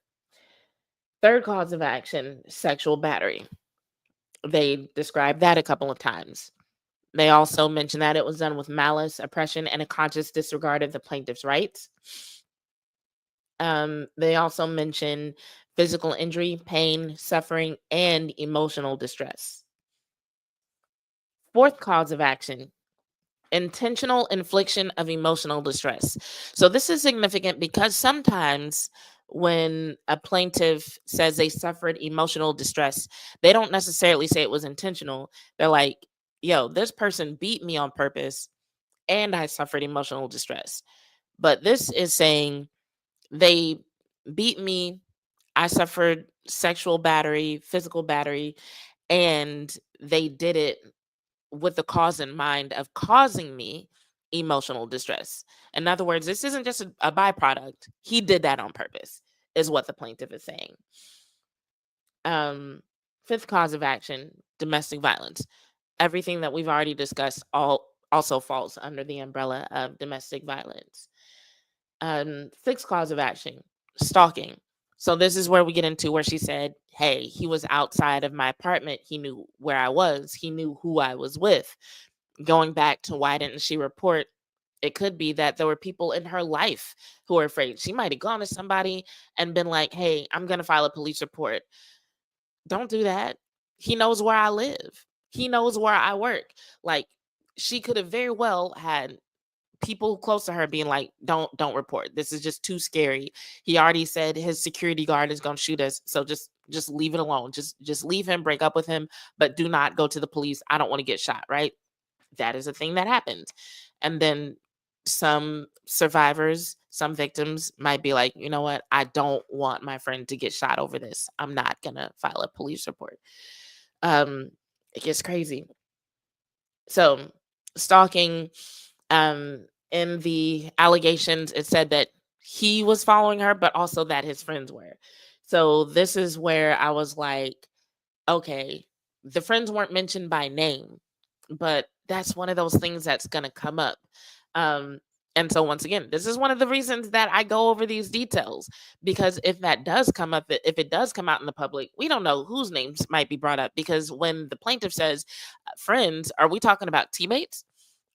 Third cause of action, sexual battery. They described that a couple of times. They also mentioned that it was done with malice, oppression, and a conscious disregard of the plaintiff's rights. They also mention physical injury, pain, suffering, and emotional distress. Fourth cause of action, intentional infliction of emotional distress. So this is significant because sometimes when a plaintiff says they suffered emotional distress, they don't necessarily say it was intentional. They're like, yo, this person beat me on purpose and I suffered emotional distress. But this is saying they beat me, I suffered sexual battery, physical battery, and they did it with the cause in mind of causing me emotional distress. In other words, this isn't just a byproduct. He did that on purpose, is what the plaintiff is saying. Um, Fifth cause of action, domestic violence. Everything that we've already discussed all also falls under the umbrella of domestic violence. Sixth cause of action, stalking. So this is where we get into where she said, hey, he was outside of my apartment. He knew where I was. He knew who I was with. Going back to why didn't she report? It could be that there were people in her life who were afraid. She might have gone to somebody and been like, hey, I'm going to file a police report. Don't do that. He knows where I live. He knows where I work. Like, she could have very well had people close to her being like, don't report. This is just too scary. He already said his security guard is going to shoot us. So just leave it alone. Just leave him, break up with him, but do not go to the police. I don't want to get shot, right? That is a thing that happens. And then some survivors, some victims might be like, you know what? I don't want my friend to get shot over this. I'm not going to file a police report. Um, It gets crazy. So, stalking, in the allegations, it said that he was following her, but also that his friends were. So, this is where I was like, okay, the friends weren't mentioned by name, but that's one of those things that's going to come up. Um, and so once again, this is one of the reasons that I go over these details, because if that does come up, if it does come out in the public, we don't know whose names might be brought up, because when the plaintiff says friends, are we talking about teammates?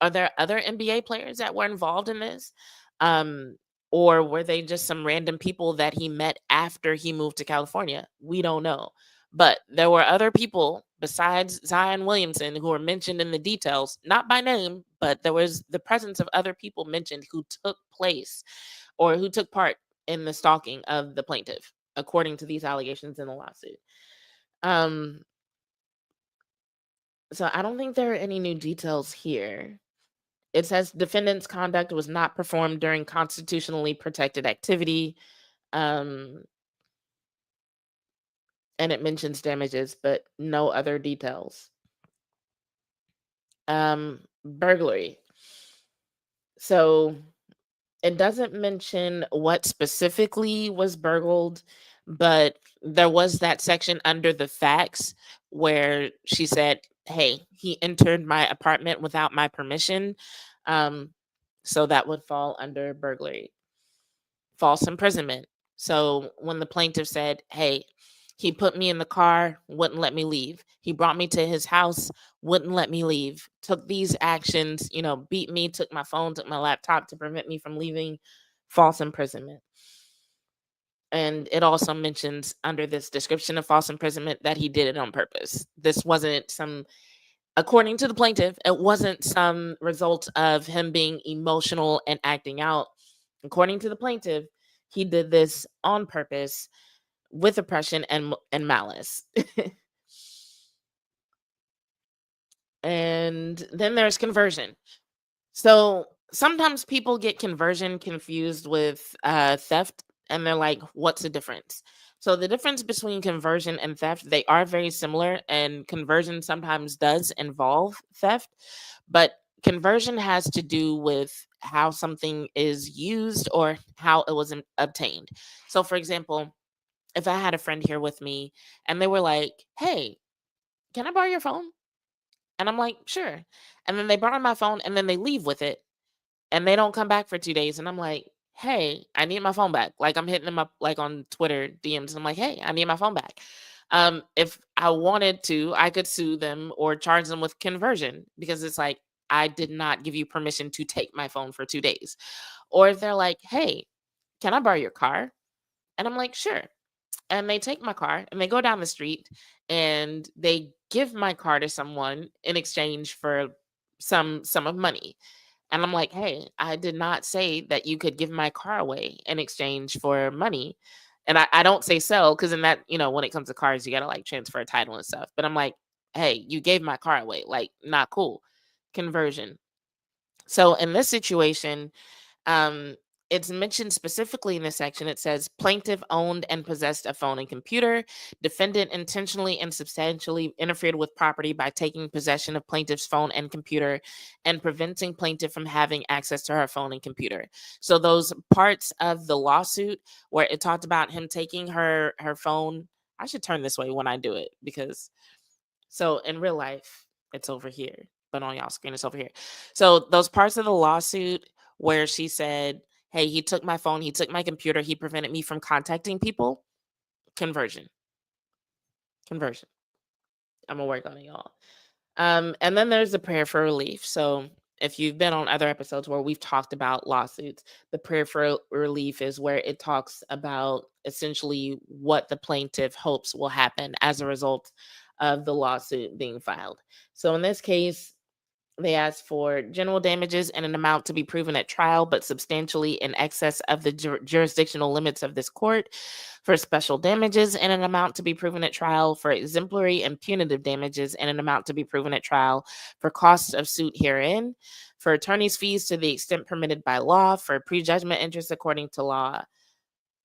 Are there other NBA players that were involved in this? Um, or were they just some random people that he met after he moved to California? We don't know. But there were other people besides Zion Williamson who were mentioned in the details, not by name, but there was the presence of other people mentioned who took place or who took part in the stalking of the plaintiff, according to these allegations in the lawsuit. Um, so I don't think there are any new details here. It says defendant's conduct was not performed during constitutionally protected activity. Um, and it mentions damages, but no other details. Burglary. So it doesn't mention what specifically was burgled, but there was that section under the facts where she said, hey, he entered my apartment without my permission. Um, so that would fall under burglary. False imprisonment. So when the plaintiff said, hey, he put me in the car, wouldn't let me leave. He brought me to his house, wouldn't let me leave. Took these actions, beat me, took my phone, took my laptop to prevent me from leaving. False imprisonment. And it also mentions under this description of false imprisonment that he did it on purpose. This wasn't according to the plaintiff, it wasn't some result of him being emotional and acting out. According to the plaintiff, he did this on purpose with oppression and malice. And then there's conversion. So sometimes people get conversion confused with theft, and they're like, what's the difference? So the difference between conversion and theft, they are very similar, and conversion sometimes does involve theft, but conversion has to do with how something is used or how it was obtained. So for example, if I had a friend here with me and they were like, hey, can I borrow your phone? And I'm like, sure. And then they borrow my phone and then they leave with it and they don't come back for 2 days. And I'm like, hey, I need my phone back. Like I'm hitting them up like on Twitter DMs. And I'm like, hey, I need my phone back. If I wanted to, I could sue them or charge them with conversion, because it's like, I did not give you permission to take my phone for 2 days. Or if they're like, hey, can I borrow your car? And I'm like, sure. And they take my car and they go down the street and they give my car to someone in exchange for some sum of money. And I'm like, hey, I did not say that you could give my car away in exchange for money. And I don't say sell, because in that, when it comes to cars, you gotta like transfer a title and stuff. But I'm like, hey, you gave my car away. Like, not cool. Conversion. So in this situation, um, it's mentioned specifically in this section. It says plaintiff owned and possessed a phone and computer. Defendant intentionally and substantially interfered with property by taking possession of plaintiff's phone and computer and preventing plaintiff from having access to her phone and computer. So those parts of the lawsuit where it talked about him taking her phone. I should turn this way when I do it, because so in real life, it's over here, but on y'all screen, it's over here. So those parts of the lawsuit where she said, hey, he took my phone, he took my computer, he prevented me from contacting people, conversion, conversion. I'm gonna work on it, y'all. And then there's the prayer for relief. So if you've been on other episodes where we've talked about lawsuits, the prayer for relief is where it talks about essentially what the plaintiff hopes will happen as a result of the lawsuit being filed. So in this case, they asked for general damages in an amount to be proven at trial, but substantially in excess of the jurisdictional limits of this court. For special damages in an amount to be proven at trial. For exemplary and punitive damages in an amount to be proven at trial. For costs of suit herein. For attorney's fees to the extent permitted by law. For prejudgment interest according to law.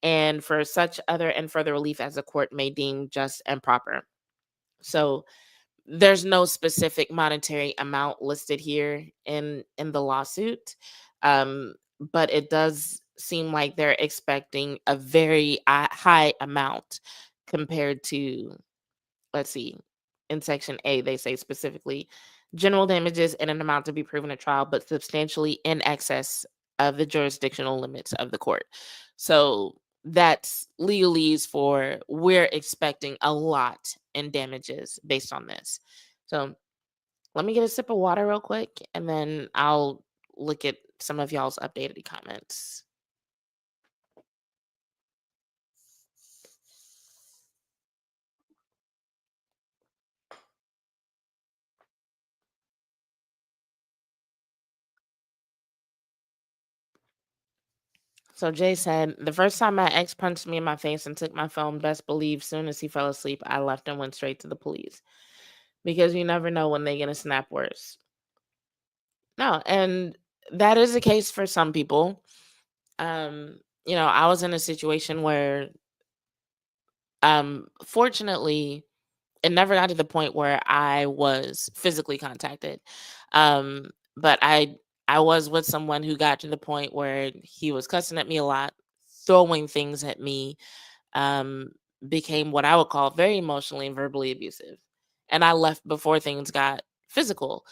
And for such other and further relief as the court may deem just and proper. So there's no specific monetary amount listed here in the lawsuit, but it does seem like they're expecting a very high amount compared to, let's see, in section A, they say specifically general damages in an amount to be proven at trial, but substantially in excess of the jurisdictional limits of the court. So that's legalese for we're expecting a lot in damages based on this. So let me get a sip of water real quick and then I'll look at some of y'all's updated comments. So Jay said, the first time my ex punched me in my face and took my phone, best believe soon as he fell asleep, I left and went straight to the police because you never know when they're going to snap worse. No, and that is the case for some people. I was in a situation where, fortunately, it never got to the point where I was physically contacted. But I was with someone who got to the point where he was cussing at me a lot, throwing things at me, um, became what I would call very emotionally and verbally abusive. And I left before things got physical.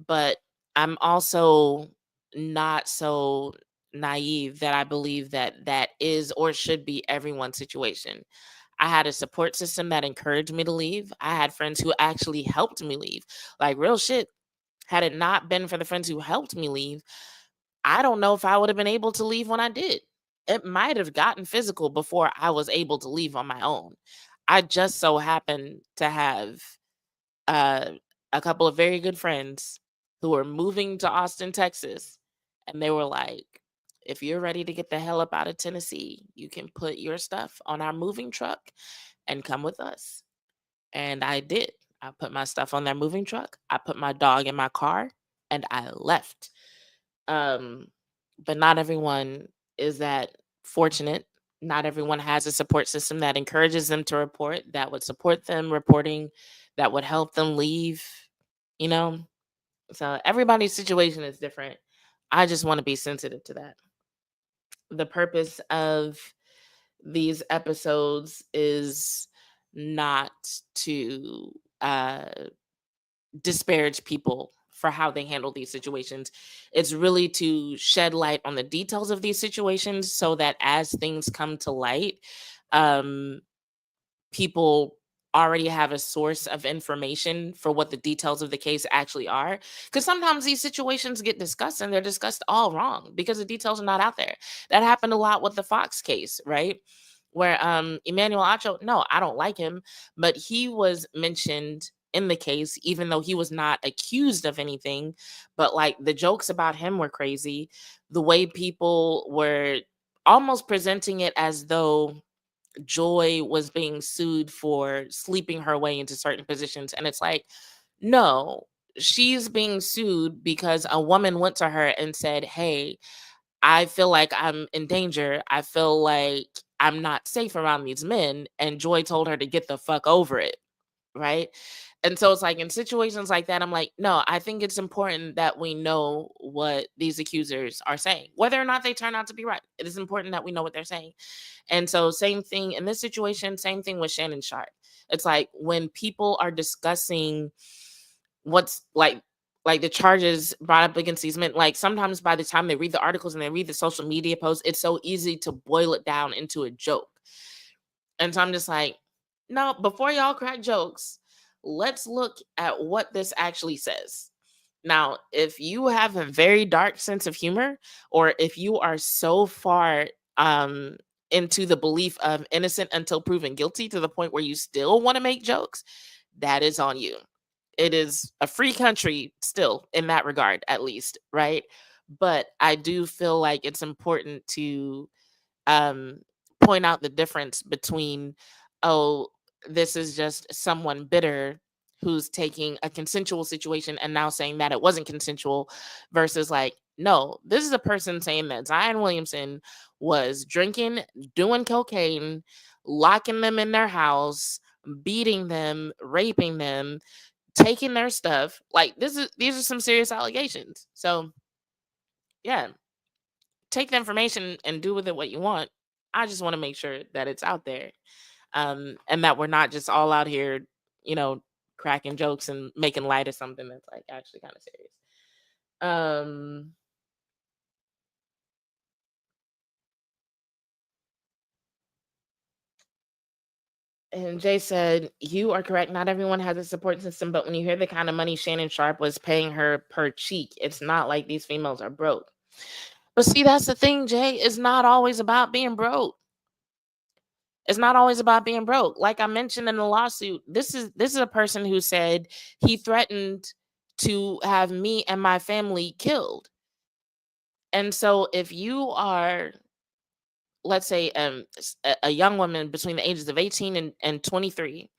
But I'm also not so naive that I believe that that is or should be everyone's situation. I had a support system that encouraged me to leave. I had friends who actually helped me leave. Like real shit. Had it not been for the friends who helped me leave, I don't know if I would have been able to leave when I did. It might have gotten physical before I was able to leave on my own. I just so happened to have uh, a couple of very good friends who were moving to Austin, Texas, and they were like, if you're ready to get the hell up out of Tennessee, you can put your stuff on our moving truck and come with us. And I did. I put my stuff on that moving truck. I put my dog in my car and I left. Um, but not everyone is that fortunate. Not everyone has a support system that encourages them to report, that would support them reporting, that would help them leave, you know? So everybody's situation is different. I just want to be sensitive to that. The purpose of these episodes is not to disparage people for how they handle these situations. It's really to shed light on the details of these situations so that as things come to light, um, people already have a source of information for what the details of the case actually are. Because sometimes these situations get discussed and they're discussed all wrong because the details are not out there. That happened a lot with the Fox case, right? Where Emmanuel Acho, no, I don't like him, but he was mentioned in the case, even though he was not accused of anything. But like the jokes about him were crazy. The way people were almost presenting it as though Joy was being sued for sleeping her way into certain positions. And it's like, no, she's being sued because a woman went to her and said, hey, I feel like I'm in danger. I feel like I'm not safe around these men. And Joy told her to get the fuck over it. Right. And so it's like in situations like that, I'm like, no, I think it's important that we know what these accusers are saying, whether or not they turn out to be right. It is important that we know what they're saying. And so, same thing in this situation, same thing with Shannon Sharp. It's like when people are discussing what's like the charges brought up against these men, like sometimes by the time they read the articles and they read the social media posts, it's so easy to boil it down into a joke. And so I'm just like, no, before y'all crack jokes, let's look at what this actually says. Now, if you have a very dark sense of humor, or if you are so far um, into the belief of innocent until proven guilty to the point where you still want to make jokes, that is on you. It is a free country still in that regard, at least, right? But I do feel like it's important to um, point out the difference between, oh, this is just someone bitter who's taking a consensual situation and now saying that it wasn't consensual versus like, no, this is a person saying that Zion Williamson was drinking, doing cocaine, locking them in their house, beating them, raping them, taking their stuff. Like these are some serious allegations. So yeah, take the information and do with it what you want. I just want to make sure that it's out there, and that we're not just all out here, you know, cracking jokes and making light of something that's like actually kind of serious. Um, and Jay said, "You are correct. Not everyone has a support system, but when you hear the kind of money Shannon Sharp was paying her per cheek, it's not like these females are broke." But see, that's the thing, Jay. It's not always about being broke. It's not always about being broke. Like I mentioned in the lawsuit, this is a person who said he threatened to have me and my family killed. And so if you are, let's say, a young woman between the ages of 18 and 23,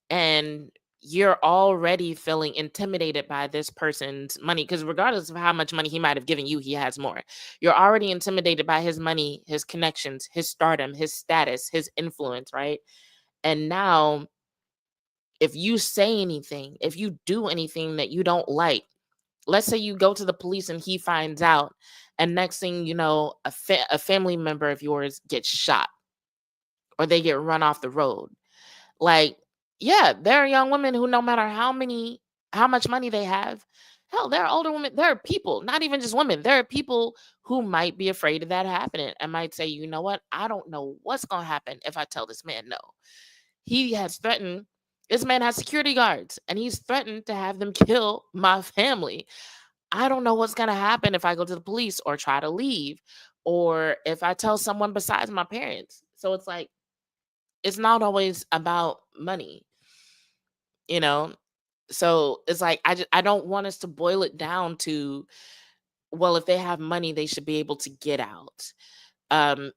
and you're already feeling intimidated by this person's money, because regardless of how much money he might have given you, he has more. You're already intimidated by his money, his connections, his stardom, his status, his influence, right? And now, if you say anything, if you do anything that you don't like, let's say you go to the police and he finds out, and next thing you know, a family member of yours gets shot or they get run off the road. Like, yeah, there are young women who, no matter how much money they have, hell, there are older women, there are people, not even just women, there are people who might be afraid of that happening and might say, you know what, I don't know what's going to happen if I tell this man no. He has threatened, this man has security guards and he's threatened to have them kill my family. I don't know what's going to happen if I go to the police or try to leave, or if I tell someone besides my parents. So it's like, it's not always about money, you know? So it's like, I don't want us to boil it down to, well, if they have money, they should be able to get out.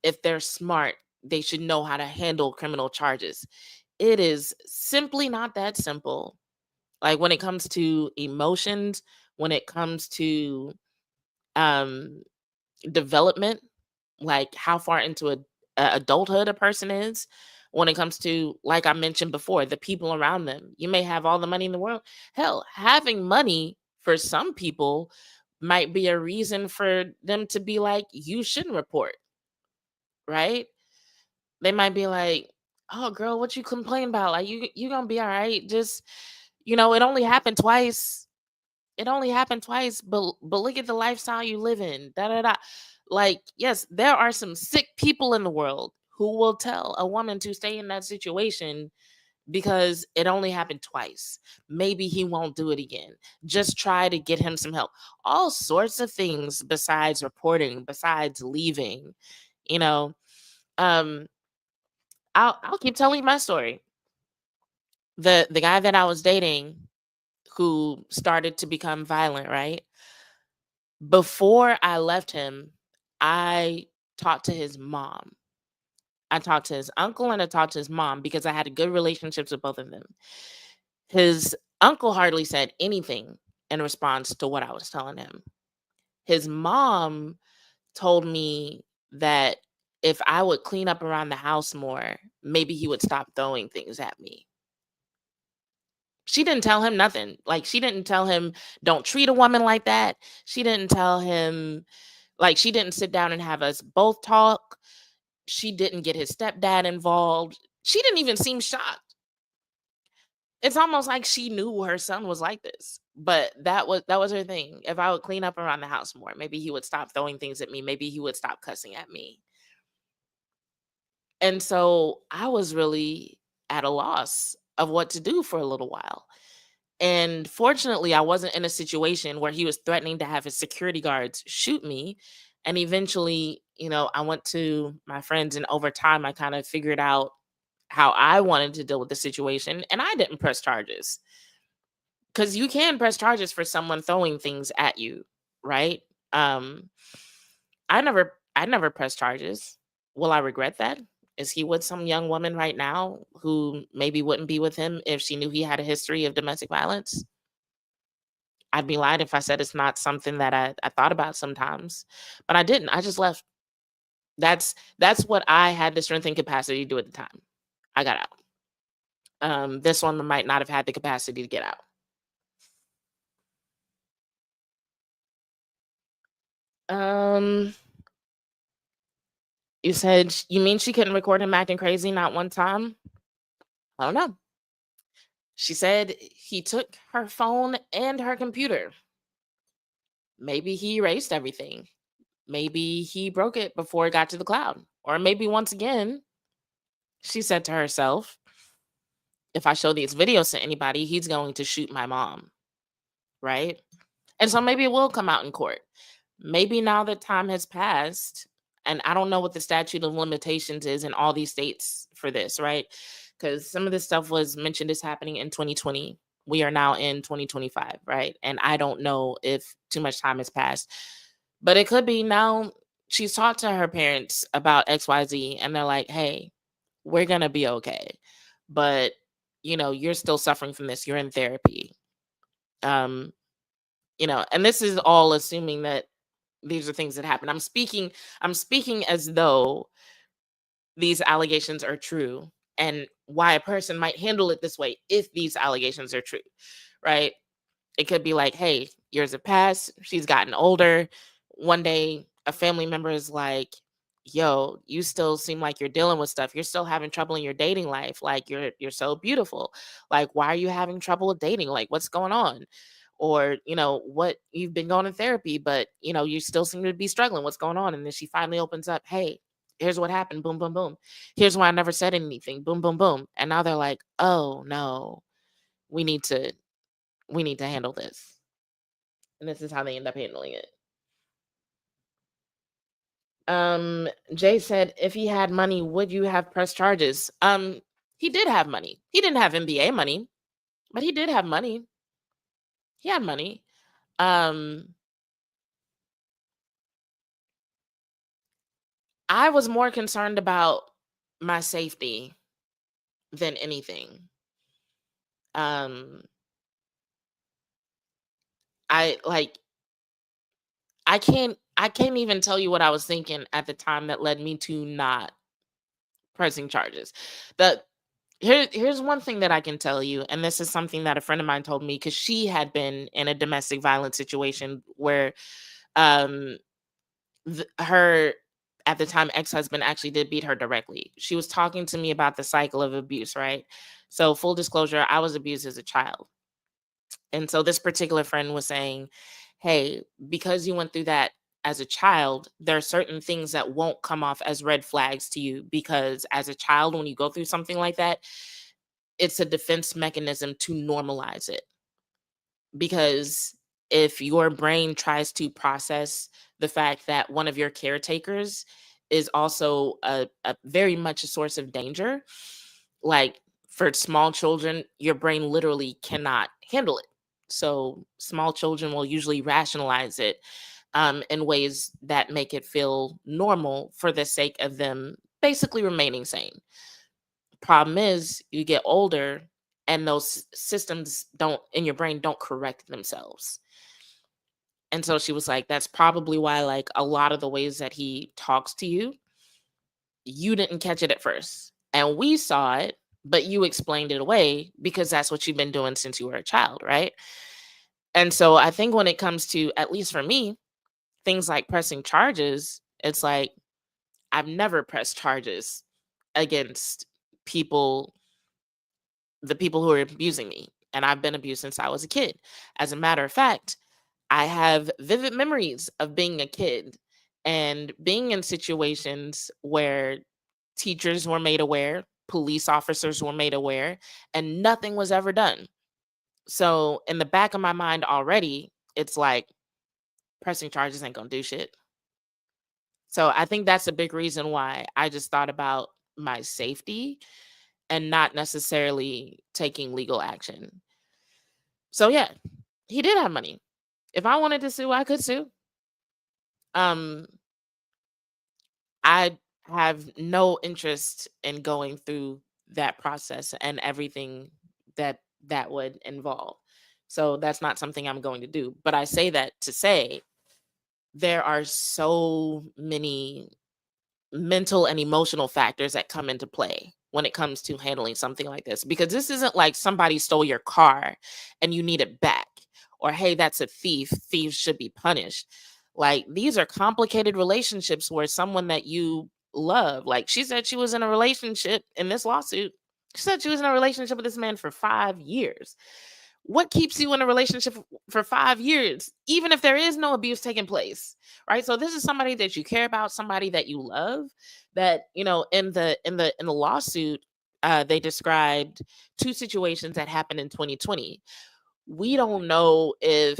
If they're smart, they should know how to handle criminal charges. It is simply not that simple. Like when it comes to emotions, when it comes to um development, like how far into adulthood a person is, when it comes to, like I mentioned before, the people around them. You may have all the money in the world. Hell, having money for some people might be a reason for them to be like, you shouldn't report, right? They might be like, "Oh, girl, what you complain about? Like, you gonna be all right. Just, it only happened twice. It only happened twice, but look at the lifestyle you live in." Da da da. Like, yes, there are some sick people in the world who will tell a woman to stay in that situation because it only happened twice. Maybe he won't do it again. Just try to get him some help. All sorts of things besides reporting, besides leaving. You know, um, I'll keep telling you my story. The guy that I was dating, who started to become violent, right? Before I left him, I talked to his mom. I talked to his uncle and I talked to his mom because I had good relationships with both of them. His uncle hardly said anything in response to what I was telling him. His mom told me that if I would clean up around the house more, maybe he would stop throwing things at me. She didn't tell him nothing. Like, she didn't tell him, "Don't treat a woman like that." She didn't tell him, like, she didn't sit down and have us both talk. She didn't get his stepdad involved. She didn't even seem shocked. It's almost like she knew her son was like this. But that was her thing. If I would clean up around the house more, maybe he would stop throwing things at me. Maybe he would stop cussing at me. And so I was really at a loss of what to do for a little while. And fortunately, I wasn't in a situation where he was threatening to have his security guards shoot me. And eventually, I went to my friends, and over time, I kind of figured out how I wanted to deal with the situation. And I didn't press charges, because you can press charges for someone throwing things at you, right? Um, I never pressed charges. Will I regret that? Is he with some young woman right now who maybe wouldn't be with him if she knew he had a history of domestic violence? I'd be lying if I said it's not something that I thought about sometimes, but I didn't. I just left. That's what I had the strength and capacity to do at the time. I got out. This one might not have had the capacity to get out. Um, you said you mean she couldn't record him acting crazy not one time? I don't know. She said he took her phone and her computer. Maybe he erased everything. Maybe he broke it before it got to the cloud. Or maybe once again, she said to herself, if I show these videos to anybody, he's going to shoot my mom. Right. And so maybe it will come out in court. Maybe now that time has passed, and I don't know what the statute of limitations is in all these states for this, right? Because some of this stuff was mentioned as happening in 2020. We are now in 2025, right? And I don't know if too much time has passed, but it could be now she's talked to her parents about XYZ and they're like, hey, we're going to be okay. But, you're still suffering from this. You're in therapy. Um, and this is all assuming that these are things that happen. I'm speaking as though these allegations are true and why a person might handle it this way if these allegations are true, right? It could be like, hey, years have passed, she's gotten older. One day a family member is like, yo, you still seem like you're dealing with stuff. You're still having trouble in your dating life. Like you're so beautiful. Like, why are you having trouble with dating? Like, what's going on? Or, what you've been going to therapy, but you still seem to be struggling. What's going on? And then she finally opens up, hey, here's what happened. Boom, boom, boom. Here's why I never said anything. Boom, boom, boom. And now they're like, oh no, we need to we need to handle this. And this is how they end up handling it. Jay said, if he had money, would you have pressed charges? He did have money. He didn't have NBA money, but he did have money. He had money. Um, I was more concerned about my safety than anything. Um, I like I can't even tell you what I was thinking at the time that led me to not pressing charges. The here's one thing that I can tell you, and this is something that a friend of mine told me because she had been in a domestic violence situation where um her at the time ex-husband actually did beat her directly. She was talking to me about the cycle of abuse, right? So full disclosure, I was abused as a child. And so this particular friend was saying, hey, because you went through that as a child, there are certain things that won't come off as red flags to you because as a child, when you go through something like that, it's a defense mechanism to normalize it. Because if your brain tries to process the fact that one of your caretakers is also a very much a source of danger, like for small children, your brain literally cannot handle it. So small children will usually rationalize it in ways that make it feel normal for the sake of them basically remaining sane. Problem is, you get older and those systems don't in your brain don't correct themselves. And so she was like, that's probably why, like, a lot of the ways that he talks to you, you didn't catch it at first. And we saw it, but you explained it away because that's what you've been doing since you were a child, right? And so I think when it comes to, at least for me, things like pressing charges, it's like I've never pressed charges against people, the people who are abusing me. And I've been abused since I was a kid. As a matter of fact, I have vivid memories of being a kid and being in situations where teachers were made aware, police officers were made aware, and nothing was ever done. So, in the back of my mind already, it's like pressing charges ain't gonna do shit. So, I think that's a big reason why I just thought about my safety and not necessarily taking legal action. So, yeah, he did have money. If I wanted to sue, I could sue. Um, I have no interest in going through that process and everything that would involve. So that's not something I'm going to do. But I say that to say there are so many mental and emotional factors that come into play when it comes to handling something like this, because this isn't like somebody stole your car and you need it back, or hey, that's a thief, thieves should be punished. Like, these are complicated relationships where someone that you love, like she said she was in a relationship in this lawsuit, she said she was in a relationship with this man for 5 years. What keeps you in a relationship for 5 years, even if there is no abuse taking place? Right. So this is somebody that you care about, somebody that you love, that, in the lawsuit, they described two situations that happened in 2020. We don't know if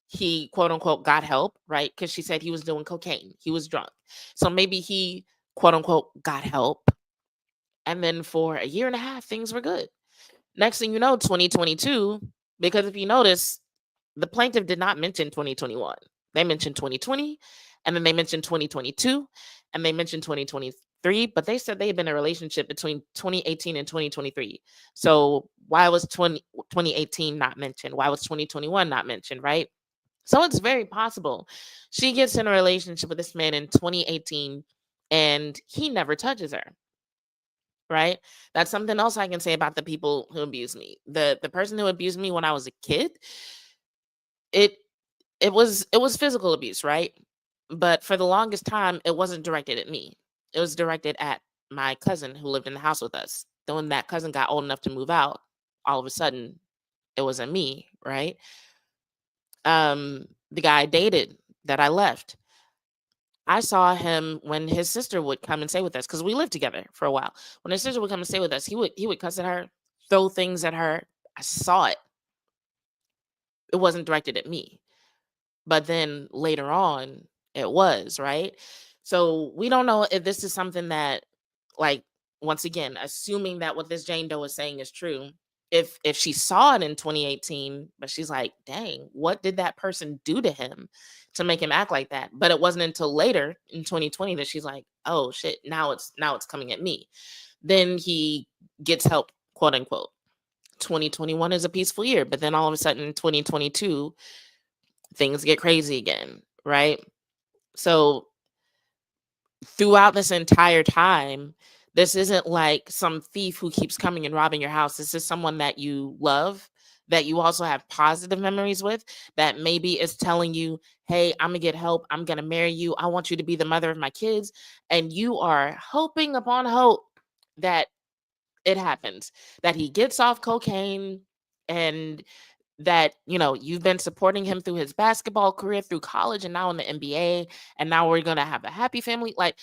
he, quote unquote, got help, right? Because she said he was doing cocaine, he was drunk. So maybe he, quote unquote, got help. And then for a year and a half, things were good. Next thing you know, 2022, because if you notice, the plaintiff did not mention 2021. They mentioned 2020, and then they mentioned 2022, and they mentioned 2023, but they said they had been in a relationship between 2018 and 2023. So why was 2018 not mentioned? Why was 2021 not mentioned, right? So it's very possible she gets in a relationship with this man in 2018 and he never touches her, right? That's something else I can say about the people who abuse me. The person who abused me when I was a kid, it it was physical abuse, right? But for the longest time, it wasn't directed at me. It was directed at my cousin who lived in the house with us. Then when that cousin got old enough to move out, all of a sudden it was at me, right? The guy I dated that I left, I saw him when his sister would come and stay with us because we lived together for a while. When his sister would come and stay with us, he would cuss at her, throw things at her. I saw it. It wasn't directed at me. But then later on, it was, right? So we don't know if this is something that, like, once again, assuming that what this Jane Doe is saying is true, if she saw it in 2018, but she's like, dang, what did that person do to him to make him act like that? But it wasn't until later in 2020 that she's like, oh shit, now it's coming at me. Then he gets help, quote unquote. 2021 is a peaceful year, but then all of a sudden in 2022 things get crazy again, right? So throughout this entire time, this isn't like some thief who keeps coming and robbing your house. This is someone that you love, that you also have positive memories with, that maybe is telling you, hey, I'm gonna get help. I'm gonna marry you. I want you to be the mother of my kids. And you are hoping upon hope that it happens, that he gets off cocaine, and that you've been supporting him through his basketball career, through college, and now in the NBA, and now we're going to have a happy family. Like,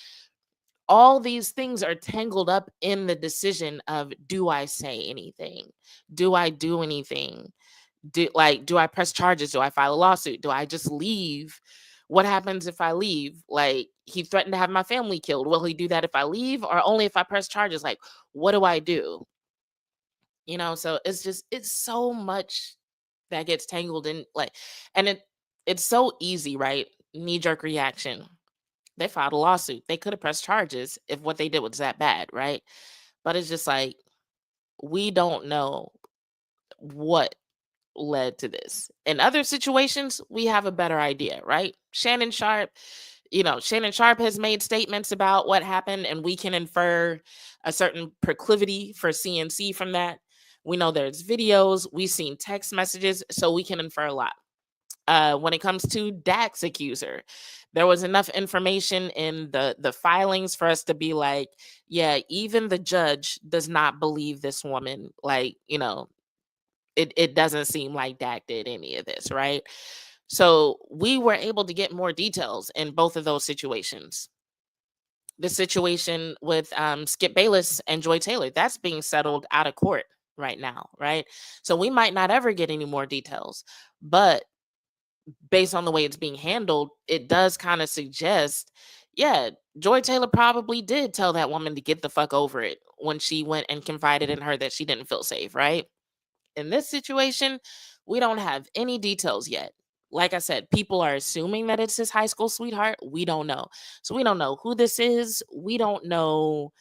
all these things are tangled up in the decision of, do I say anything? Do I do anything? Do I press charges? Do I file a lawsuit? Do I just leave? What happens if I leave? Like, he threatened to have my family killed. Will he do that if I leave, or only if I press charges? Like, what do I do? So it's so much that gets tangled in, like, and it's so easy, right? Knee jerk reaction. They filed a lawsuit. They could have pressed charges if what they did was that bad, right? But it's just like, we don't know what led to this. In other situations, we have a better idea, right? Shannon Sharp has made statements about what happened, and we can infer a certain proclivity for CNC from that. We know there's videos, we've seen text messages, so we can infer a lot. When it comes to Dak's accuser, there was enough information in the filings for us to be like, yeah, even the judge does not believe this woman. Like, it doesn't seem like Dak did any of this, right? So we were able to get more details in both of those situations. The situation with Skip Bayless and Joy Taylor, that's being settled out of court right now, right? So we might not ever get any more details, but based on the way it's being handled, it does kind of suggest, yeah, Joy Taylor probably did tell that woman to get the fuck over it when she went and confided in her that she didn't feel safe, right? In this situation, we don't have any details yet. Like I said, people are assuming that it's his high school sweetheart. We don't know. So we don't know who this is. We don't know.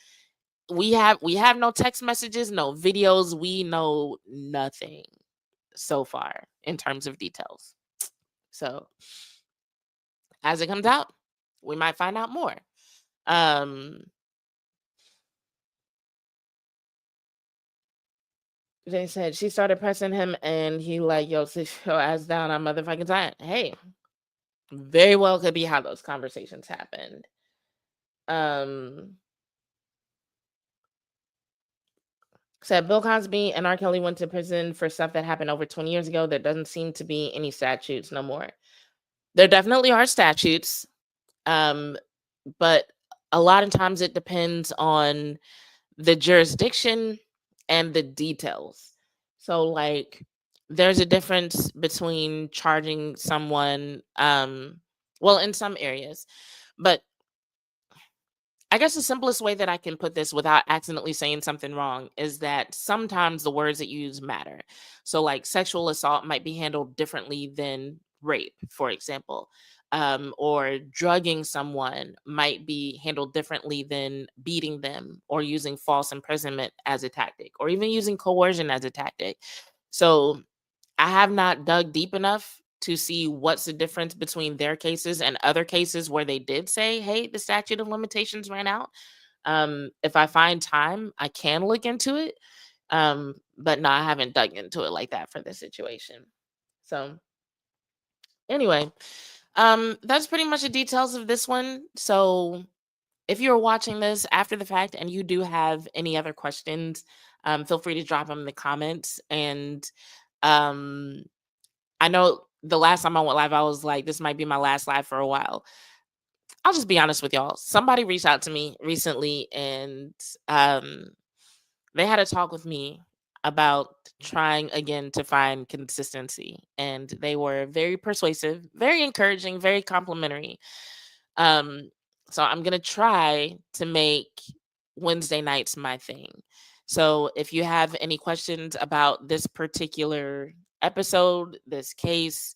We have no text messages, no videos. We know nothing so far in terms of details. So as it comes out, we might find out more. Um, they said she started pressing him and he like, yo, sit your ass down on motherfucking time. Hey, very well could be how those conversations happened. Um, said Bill Cosby and R. Kelly went to prison for stuff that happened over 20 years ago. There doesn't seem to be any statutes no more. There definitely are statutes. Um, but a lot of times it depends on the jurisdiction and the details. So like there's a difference between charging someone well in some areas, but I guess the simplest way that I can put this without accidentally saying something wrong is that sometimes the words that you use matter. So, like, sexual assault might be handled differently than rape, for example, or drugging someone might be handled differently than beating them or using false imprisonment as a tactic or even using coercion as a tactic. So, I have not dug deep enough to see what's the difference between their cases and other cases where they did say, "Hey, the statute of limitations ran out." If I find time, I can look into it. But no, I haven't dug into it like that for this situation. So anyway, that's pretty much the details of this one. So if you're watching this after the fact and you do have any other questions, feel free to drop them in the comments. And um, I know the last time I went live, I was like, this might be my last live for a while. I'll just be honest with y'all. Somebody reached out to me recently and um, they had a talk with me about trying again to find consistency. And they were very persuasive, very encouraging, very complimentary. Um, so I'm going to try to make Wednesday nights my thing. So if you have any questions about this particular episode, this case,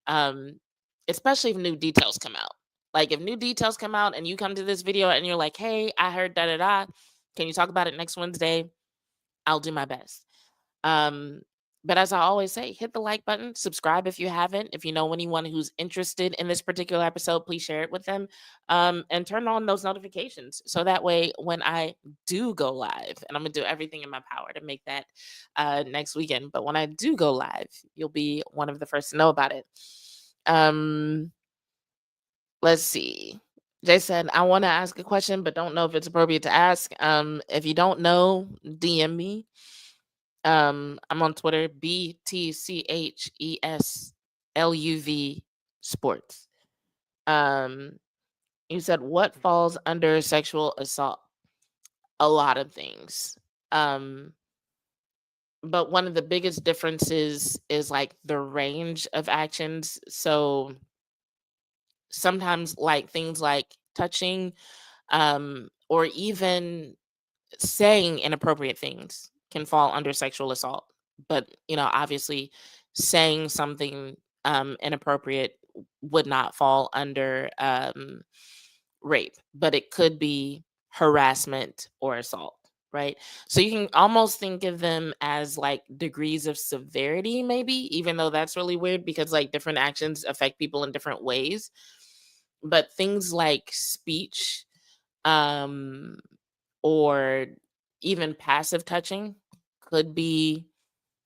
um, especially if new details come out. Like if new details come out and you come to this video and you're like, "Hey, I heard da da da. Can you talk about it next Wednesday?" I'll do my best. Um, but as I always say, hit the like button, subscribe if you haven't. If you know anyone who's interested in this particular episode, please share it with them. And turn on those notifications so that way when I do go live, and I'm gonna do everything in my power to make that next weekend. But when I do go live, you'll be one of the first to know about it. Um, let's see. Jay said, I want to ask a question, but don't know if it's appropriate to ask. If you don't know, DM me. I'm on Twitter, BTCHESLUV Sports. Um, you said what falls under sexual assault? A lot of things. Um, but one of the biggest differences is like the range of actions. So sometimes like things like touching, or even saying inappropriate things can fall under sexual assault. But, obviously saying something inappropriate would not fall under rape, but it could be harassment or assault, right? So you can almost think of them as like degrees of severity, maybe, even though that's really weird because like different actions affect people in different ways. But things like speech, um, or even passive touching could be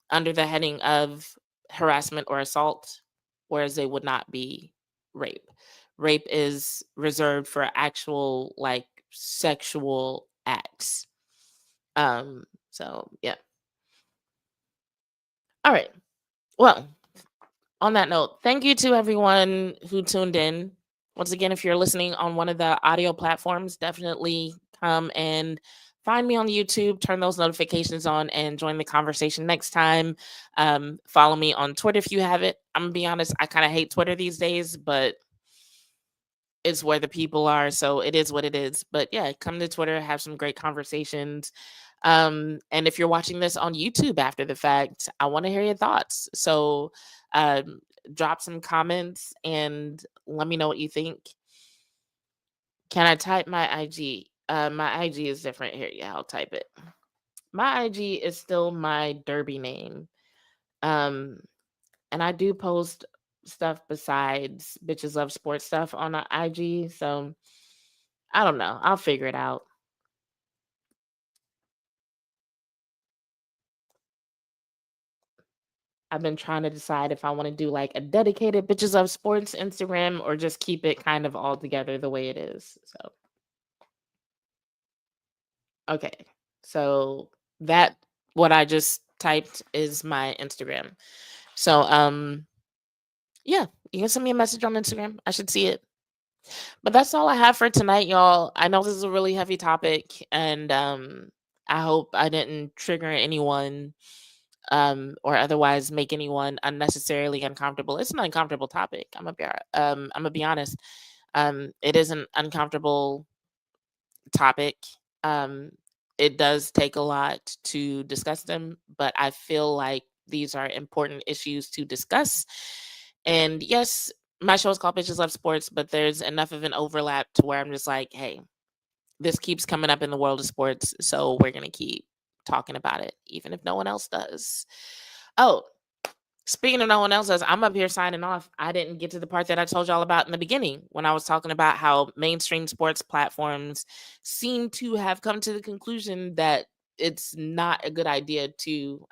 under the heading of harassment or assault, whereas they would not be rape. Rape is reserved for actual like sexual acts. So yeah. All right. Well, on that note, thank you to everyone who tuned in. Once again, if you're listening on one of the audio platforms, definitely come and find me on YouTube, turn those notifications on, and join the conversation next time. Follow me on Twitter if you have it. I'm gonna be honest, I kind of hate Twitter these days, but it's where the people are, so it is what it is. But yeah, come to Twitter, have some great conversations. And if you're watching this on YouTube after the fact, I want to hear your thoughts. So um, drop some comments and let me know what you think. Can I type my IG? My IG is different here. Yeah, I'll type it. My IG is still my derby name. Um, and I do post stuff besides bitches love sports stuff on IG. So I don't know. I'll figure it out. I've been trying to decide if I want to do like a dedicated bitches of sports Instagram or just keep it kind of all together the way it is. So, okay. So that what I just typed is my Instagram. So, yeah, you can send me a message on Instagram. I should see it. But that's all I have for tonight, y'all. I know this is a really heavy topic, and I hope I didn't trigger anyone or otherwise make anyone unnecessarily uncomfortable. It's an uncomfortable topic. I'm gonna be honest. It is an uncomfortable topic. Um, it does take a lot to discuss them, but I feel like these are important issues to discuss. And yes, my show is called Bitches Love Sports, but there's enough of an overlap to where I'm just like, hey, this keeps coming up in the world of sports, so we're gonna keep talking about it, even if no one else does. Oh, speaking of no one else does, I'm up here signing off. I didn't get to the part that I told y'all about in the beginning when I was talking about how mainstream sports platforms seem to have come to the conclusion that it's not a good idea to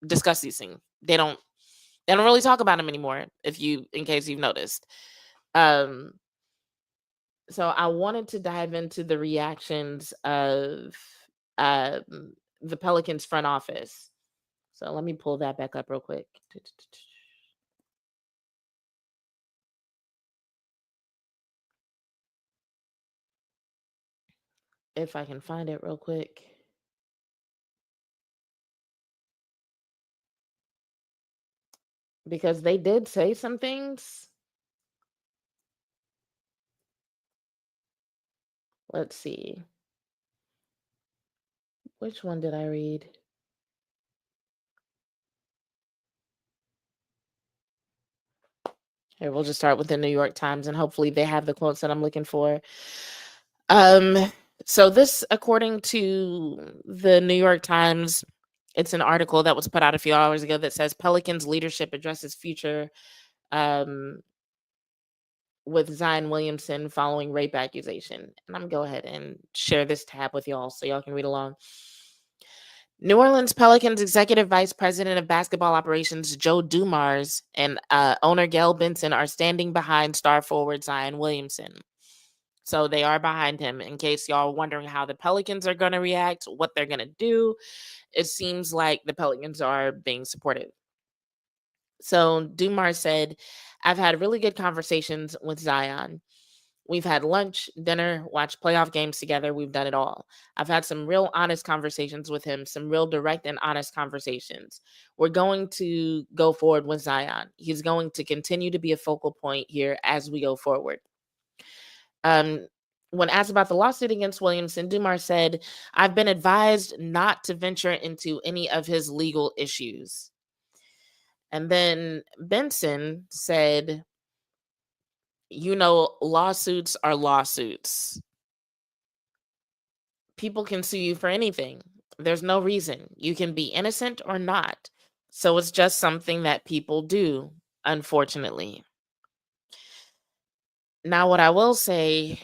discuss these things. They don't really talk about them anymore. In case you've noticed. Um, so I wanted to dive into the reactions of the Pelicans front office. So let me pull that back up real quick. If I can find it real quick. Because they did say some things. Let's see. Which one did I read? Here, we'll just start with the New York Times and hopefully they have the quotes that I'm looking for. Um, so this, according to the New York Times, it's an article that was put out a few hours ago that says Pelicans leadership addresses future um with Zion Williamson following rape accusation. And I'm gonna go ahead and share this tab with y'all so y'all can read along. New Orleans Pelicans executive vice president of basketball operations Joe Dumars and owner Gail Benson are standing behind star forward Zion Williamson. So they are behind him. In case y'all wondering how the Pelicans are going to react, what they're going to do, it seems like the Pelicans are being supportive. So Dumars said, I've had really good conversations with Zion. We've had lunch, dinner, watched playoff games together. We've done it all. I've had some real honest conversations with him, some real direct and honest conversations. We're going to go forward with Zion. He's going to continue to be a focal point here as we go forward. Um, when asked about the lawsuit against Williamson, Dumars said, I've been advised not to venture into any of his legal issues. And then Benson said, lawsuits are lawsuits. People can sue you for anything. There's no reason. You can be innocent or not. So it's just something that people do, unfortunately. Now, what I will say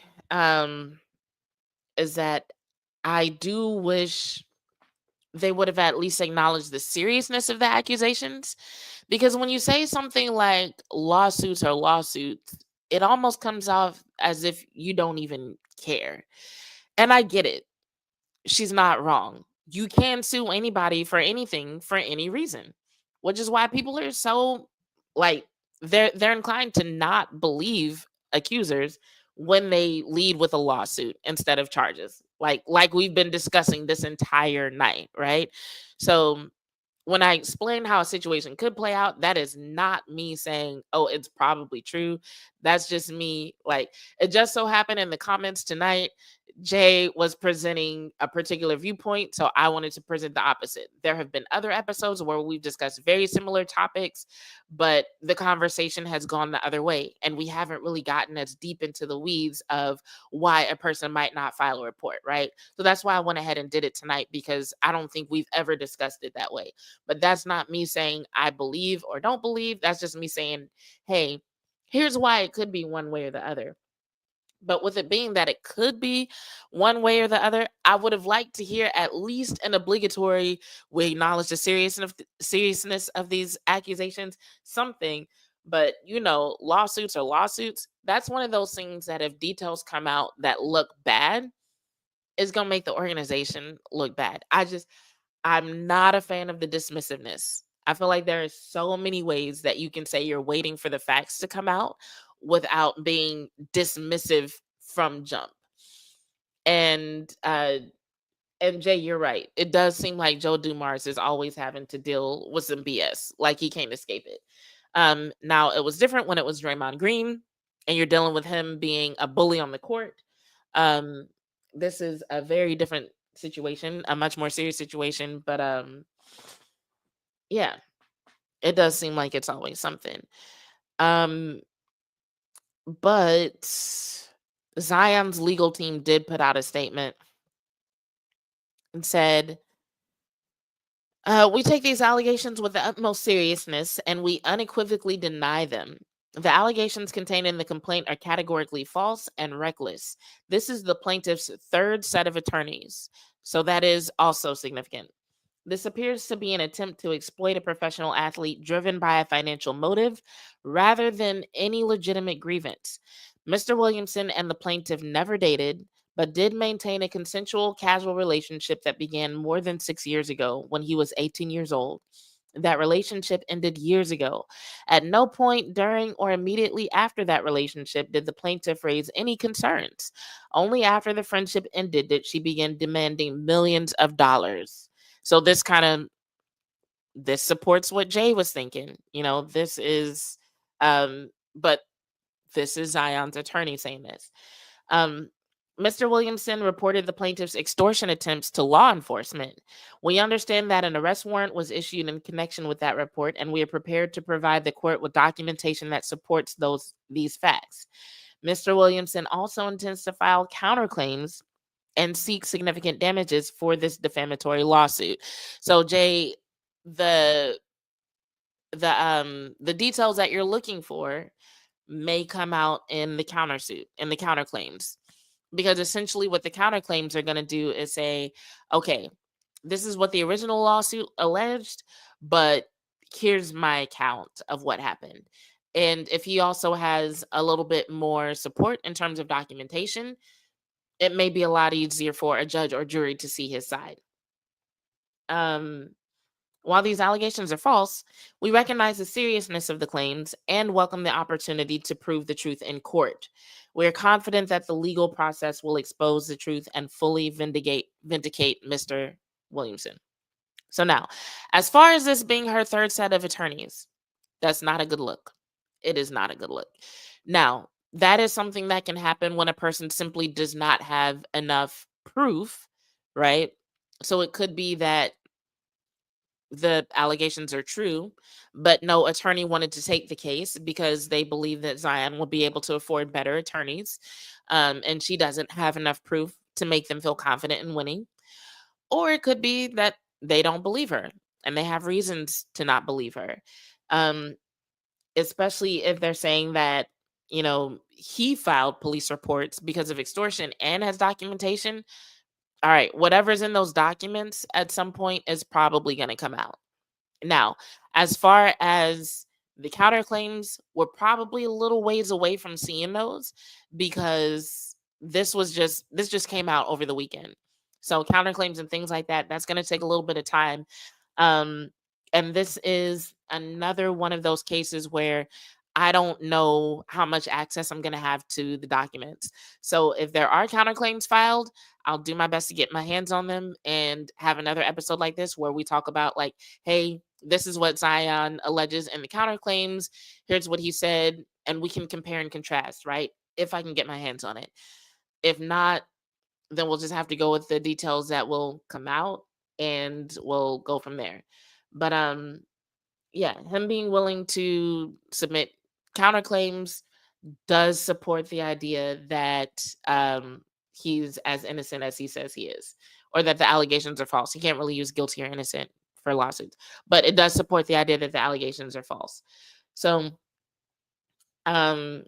is that I do wish they would have at least acknowledged the seriousness of the accusations. Because when you say something like lawsuits are lawsuits, it almost comes off as if you don't even care. And I get it. She's not wrong. You can sue anybody for anything for any reason, which is why people are so like they're inclined to not believe accusers when they lead with a lawsuit instead of charges. Like we've been discussing this entire night, right? So when I explain how a situation could play out, that is not me saying, oh, it's probably true. That's just me. Like, it just so happened in the comments tonight, Jay was presenting a particular viewpoint. So I wanted to present the opposite. There have been other episodes where we've discussed very similar topics, but the conversation has gone the other way. And we haven't really gotten as deep into the weeds of why a person might not file a report, right? So that's why I went ahead and did it tonight, because I don't think we've ever discussed it that way. But that's not me saying I believe or don't believe. That's just me saying, hey, here's why it could be one way or the other. But with it being that it could be one way or the other, I would have liked to hear at least an obligatory, we acknowledge the seriousness of these accusations, something. But lawsuits are lawsuits. That's one of those things that if details come out that look bad, is gonna make the organization look bad. I'm not a fan of the dismissiveness. I feel like there are so many ways that you can say you're waiting for the facts to come out without being dismissive from jump. And Jay, you're right. It does seem like Joe Dumars is always having to deal with some BS. Like he can't escape it. Now it was different when it was Draymond Green, and you're dealing with him being a bully on the court. Um, this is a very different situation, a much more serious situation. But yeah, it does seem like it's always something. Um, but Zion's legal team did put out a statement and said, we take these allegations with the utmost seriousness and we unequivocally deny them. The allegations contained in the complaint are categorically false and reckless. This is the plaintiff's third set of attorneys, so that is also significant. This appears to be an attempt to exploit a professional athlete driven by a financial motive rather than any legitimate grievance. Mr. Williamson and the plaintiff never dated, but did maintain a consensual casual relationship that began more than 6 years ago when he was 18 years old. That relationship ended years ago. At no point during or immediately after that relationship did the plaintiff raise any concerns. Only after the friendship ended did she begin demanding millions of dollars. So this supports what Jay was thinking. This is but this is Zion's attorney saying this. Um, Mr. Williamson reported the plaintiff's extortion attempts to law enforcement. We understand that an arrest warrant was issued in connection with that report, and we are prepared to provide the court with documentation that supports these facts. Mr. Williamson also intends to file counterclaims and seek significant damages for this defamatory lawsuit. So, Jay, the the details that you're looking for may come out in the countersuit, in the counterclaims. Because essentially what the counterclaims are going to do is say, okay, this is what the original lawsuit alleged, but here's my account of what happened. And if he also has a little bit more support in terms of documentation, it may be a lot easier for a judge or jury to see his side. Um, While these allegations are false, we recognize the seriousness of the claims and welcome the opportunity to prove the truth in court. We are confident that the legal process will expose the truth and fully vindicate Mr. Williamson. So now, as far as this being her third set of attorneys, that's not a good look. It is not a good look. Now, that is something that can happen when a person simply does not have enough proof, right? So it could be that the allegations are true, but no attorney wanted to take the case because they believe that Zion will be able to afford better attorneys. And she doesn't have enough proof to make them feel confident in winning. Or it could be that they don't believe her and they have reasons to not believe her. Um, Especially if they're saying that, he filed police reports because of extortion and has documentation. All right, whatever's in those documents at some point is probably going to come out. Now, as far as the counterclaims, we're probably a little ways away from seeing those because this just came out over the weekend. So counterclaims and things like that, that's going to take a little bit of time. Um, and this is another one of those cases where I don't know how much access I'm going to have to the documents. So if there are counterclaims filed, I'll do my best to get my hands on them and have another episode like this where we talk about, like, hey, this is what Zion alleges in the counterclaims. Here's what he said, and we can compare and contrast, right? If I can get my hands on it. If not, then we'll just have to go with the details that will come out and we'll go from there. But yeah, him being willing to submit counterclaims does support the idea that he's as innocent as he says he is, or that the allegations are false. He can't really use guilty or innocent for lawsuits, but it does support the idea that the allegations are false. So, um,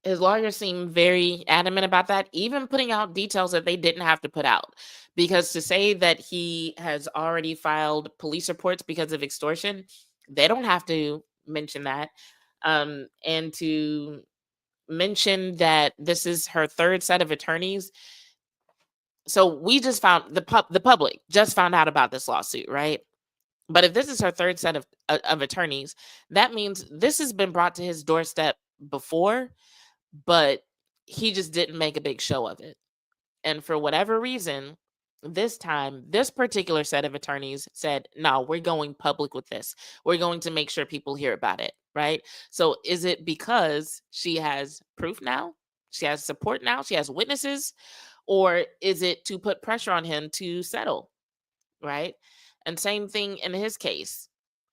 His lawyers seem very adamant about that, even putting out details that they didn't have to put out. Because to say that he has already filed police reports because of extortion, they don't have to mention that. And to mention that this is her third set of attorneys. So we just found the public just found out about this lawsuit, right? But if this is her third set of attorneys, that means this has been brought to his doorstep before, but he just didn't make a big show of it. And for whatever reason, this time, this particular set of attorneys said, no, we're going public with this. We're going to make sure people hear about it, right? So is it because she has proof now? She has support now? She has witnesses? Or is it to put pressure on him to settle, right? And same thing in his case,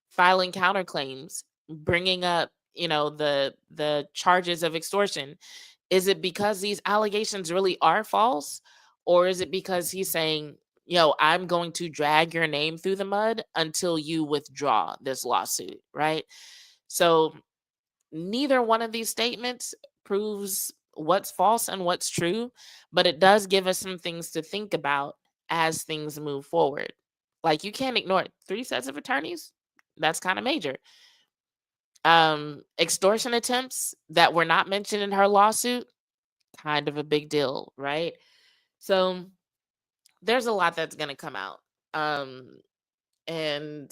filing counterclaims, bringing up, the charges of extortion. Is it because these allegations really are false? Or is it because he's saying, I'm going to drag your name through the mud until you withdraw this lawsuit, right? So neither one of these statements proves what's false and what's true, but it does give us some things to think about as things move forward. Like, you can't ignore it. 3 sets of attorneys, that's kind of major. Extortion attempts that were not mentioned in her lawsuit, kind of a big deal, right? So there's a lot that's going to come out. And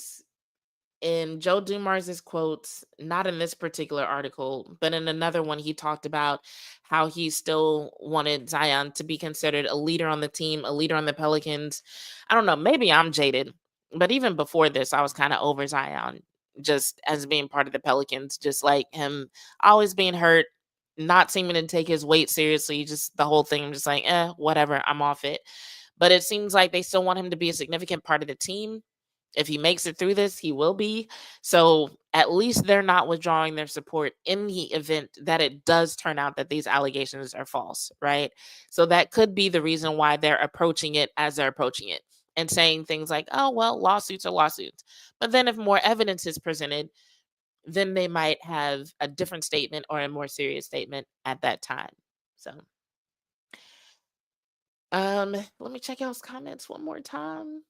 in Joe Dumars's quotes, not in this particular article, but in another one, he talked about how he still wanted Zion to be considered a leader on the team, a leader on the Pelicans. I don't know, maybe I'm jaded, but even before this, I was kind of over Zion just as being part of the Pelicans, just like him always being hurt, not seeming to take his weight seriously, just the whole thing. I'm just like, whatever, I'm off it. But it seems like they still want him to be a significant part of the team. If he makes it through this, he will be. So at least they're not withdrawing their support in the event that it does turn out that these allegations are false, right? So that could be the reason why they're approaching it as they're approaching it and saying things like, oh, well, lawsuits are lawsuits. But then if more evidence is presented, then they might have a different statement or a more serious statement at that time. So let me check y'all's comments one more time.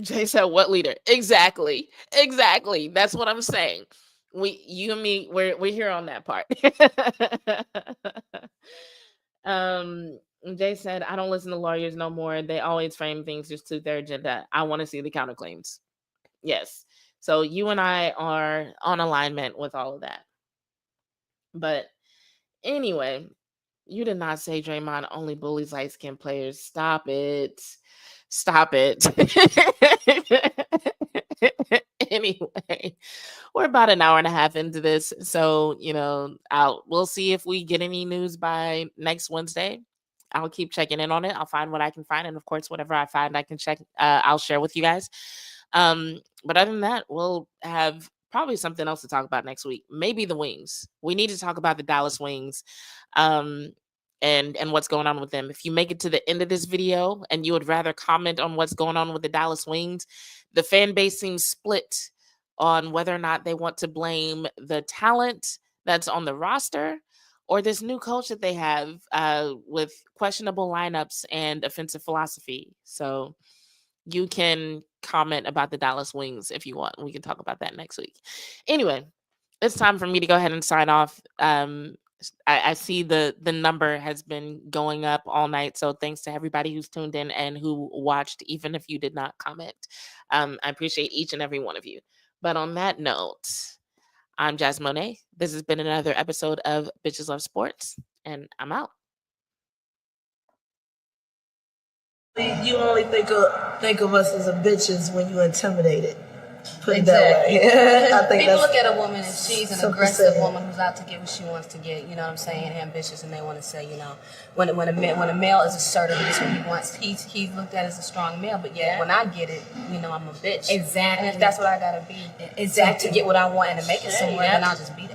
Jay said, "What leader?" Exactly, exactly. That's what I'm saying. You and me, we're here on that part. um, Jay said, "I don't listen to lawyers no more. They always frame things just to their agenda. I want to see the counterclaims." Yes. So you and I are on alignment with all of that. But anyway, you did not say Draymond only bullies light skinned players. Stop it. Stop it. Anyway, we're about an hour and a half into this. So, we'll see if we get any news by next Wednesday. I'll keep checking in on it. I'll find what I can find. And of course, whatever I find, I can check, I'll share with you guys. But other than that, we'll have probably something else to talk about next week. Maybe the Wings. We need to talk about the Dallas Wings. And what's going on with them. If you make it to the end of this video and you would rather comment on what's going on with the Dallas Wings, the fan base seems split on whether or not they want to blame the talent that's on the roster or this new coach that they have with questionable lineups and offensive philosophy. So you can comment about the Dallas Wings if you want. We can talk about that next week. Anyway, it's time for me to go ahead and sign off. I see the number has been going up all night. So thanks to everybody who's tuned in and who watched, even if you did not comment. I appreciate each and every one of you. But on that note, I'm Jazz Monet. This has been another episode of Bitches Love Sports, and I'm out. You only think of us as a bitches when you intimidated. Put it that way. I think people look at a woman and she's an aggressive woman who's out to get what she wants to get. You know what I'm saying? Ambitious, and they want to say, when a male is assertive, this is what he wants. He's looked at as a strong male, but yet when I get it, I'm a bitch. Exactly. And if that's what I gotta be, exactly, to get what I want and to make it somewhere, then I'll just be that.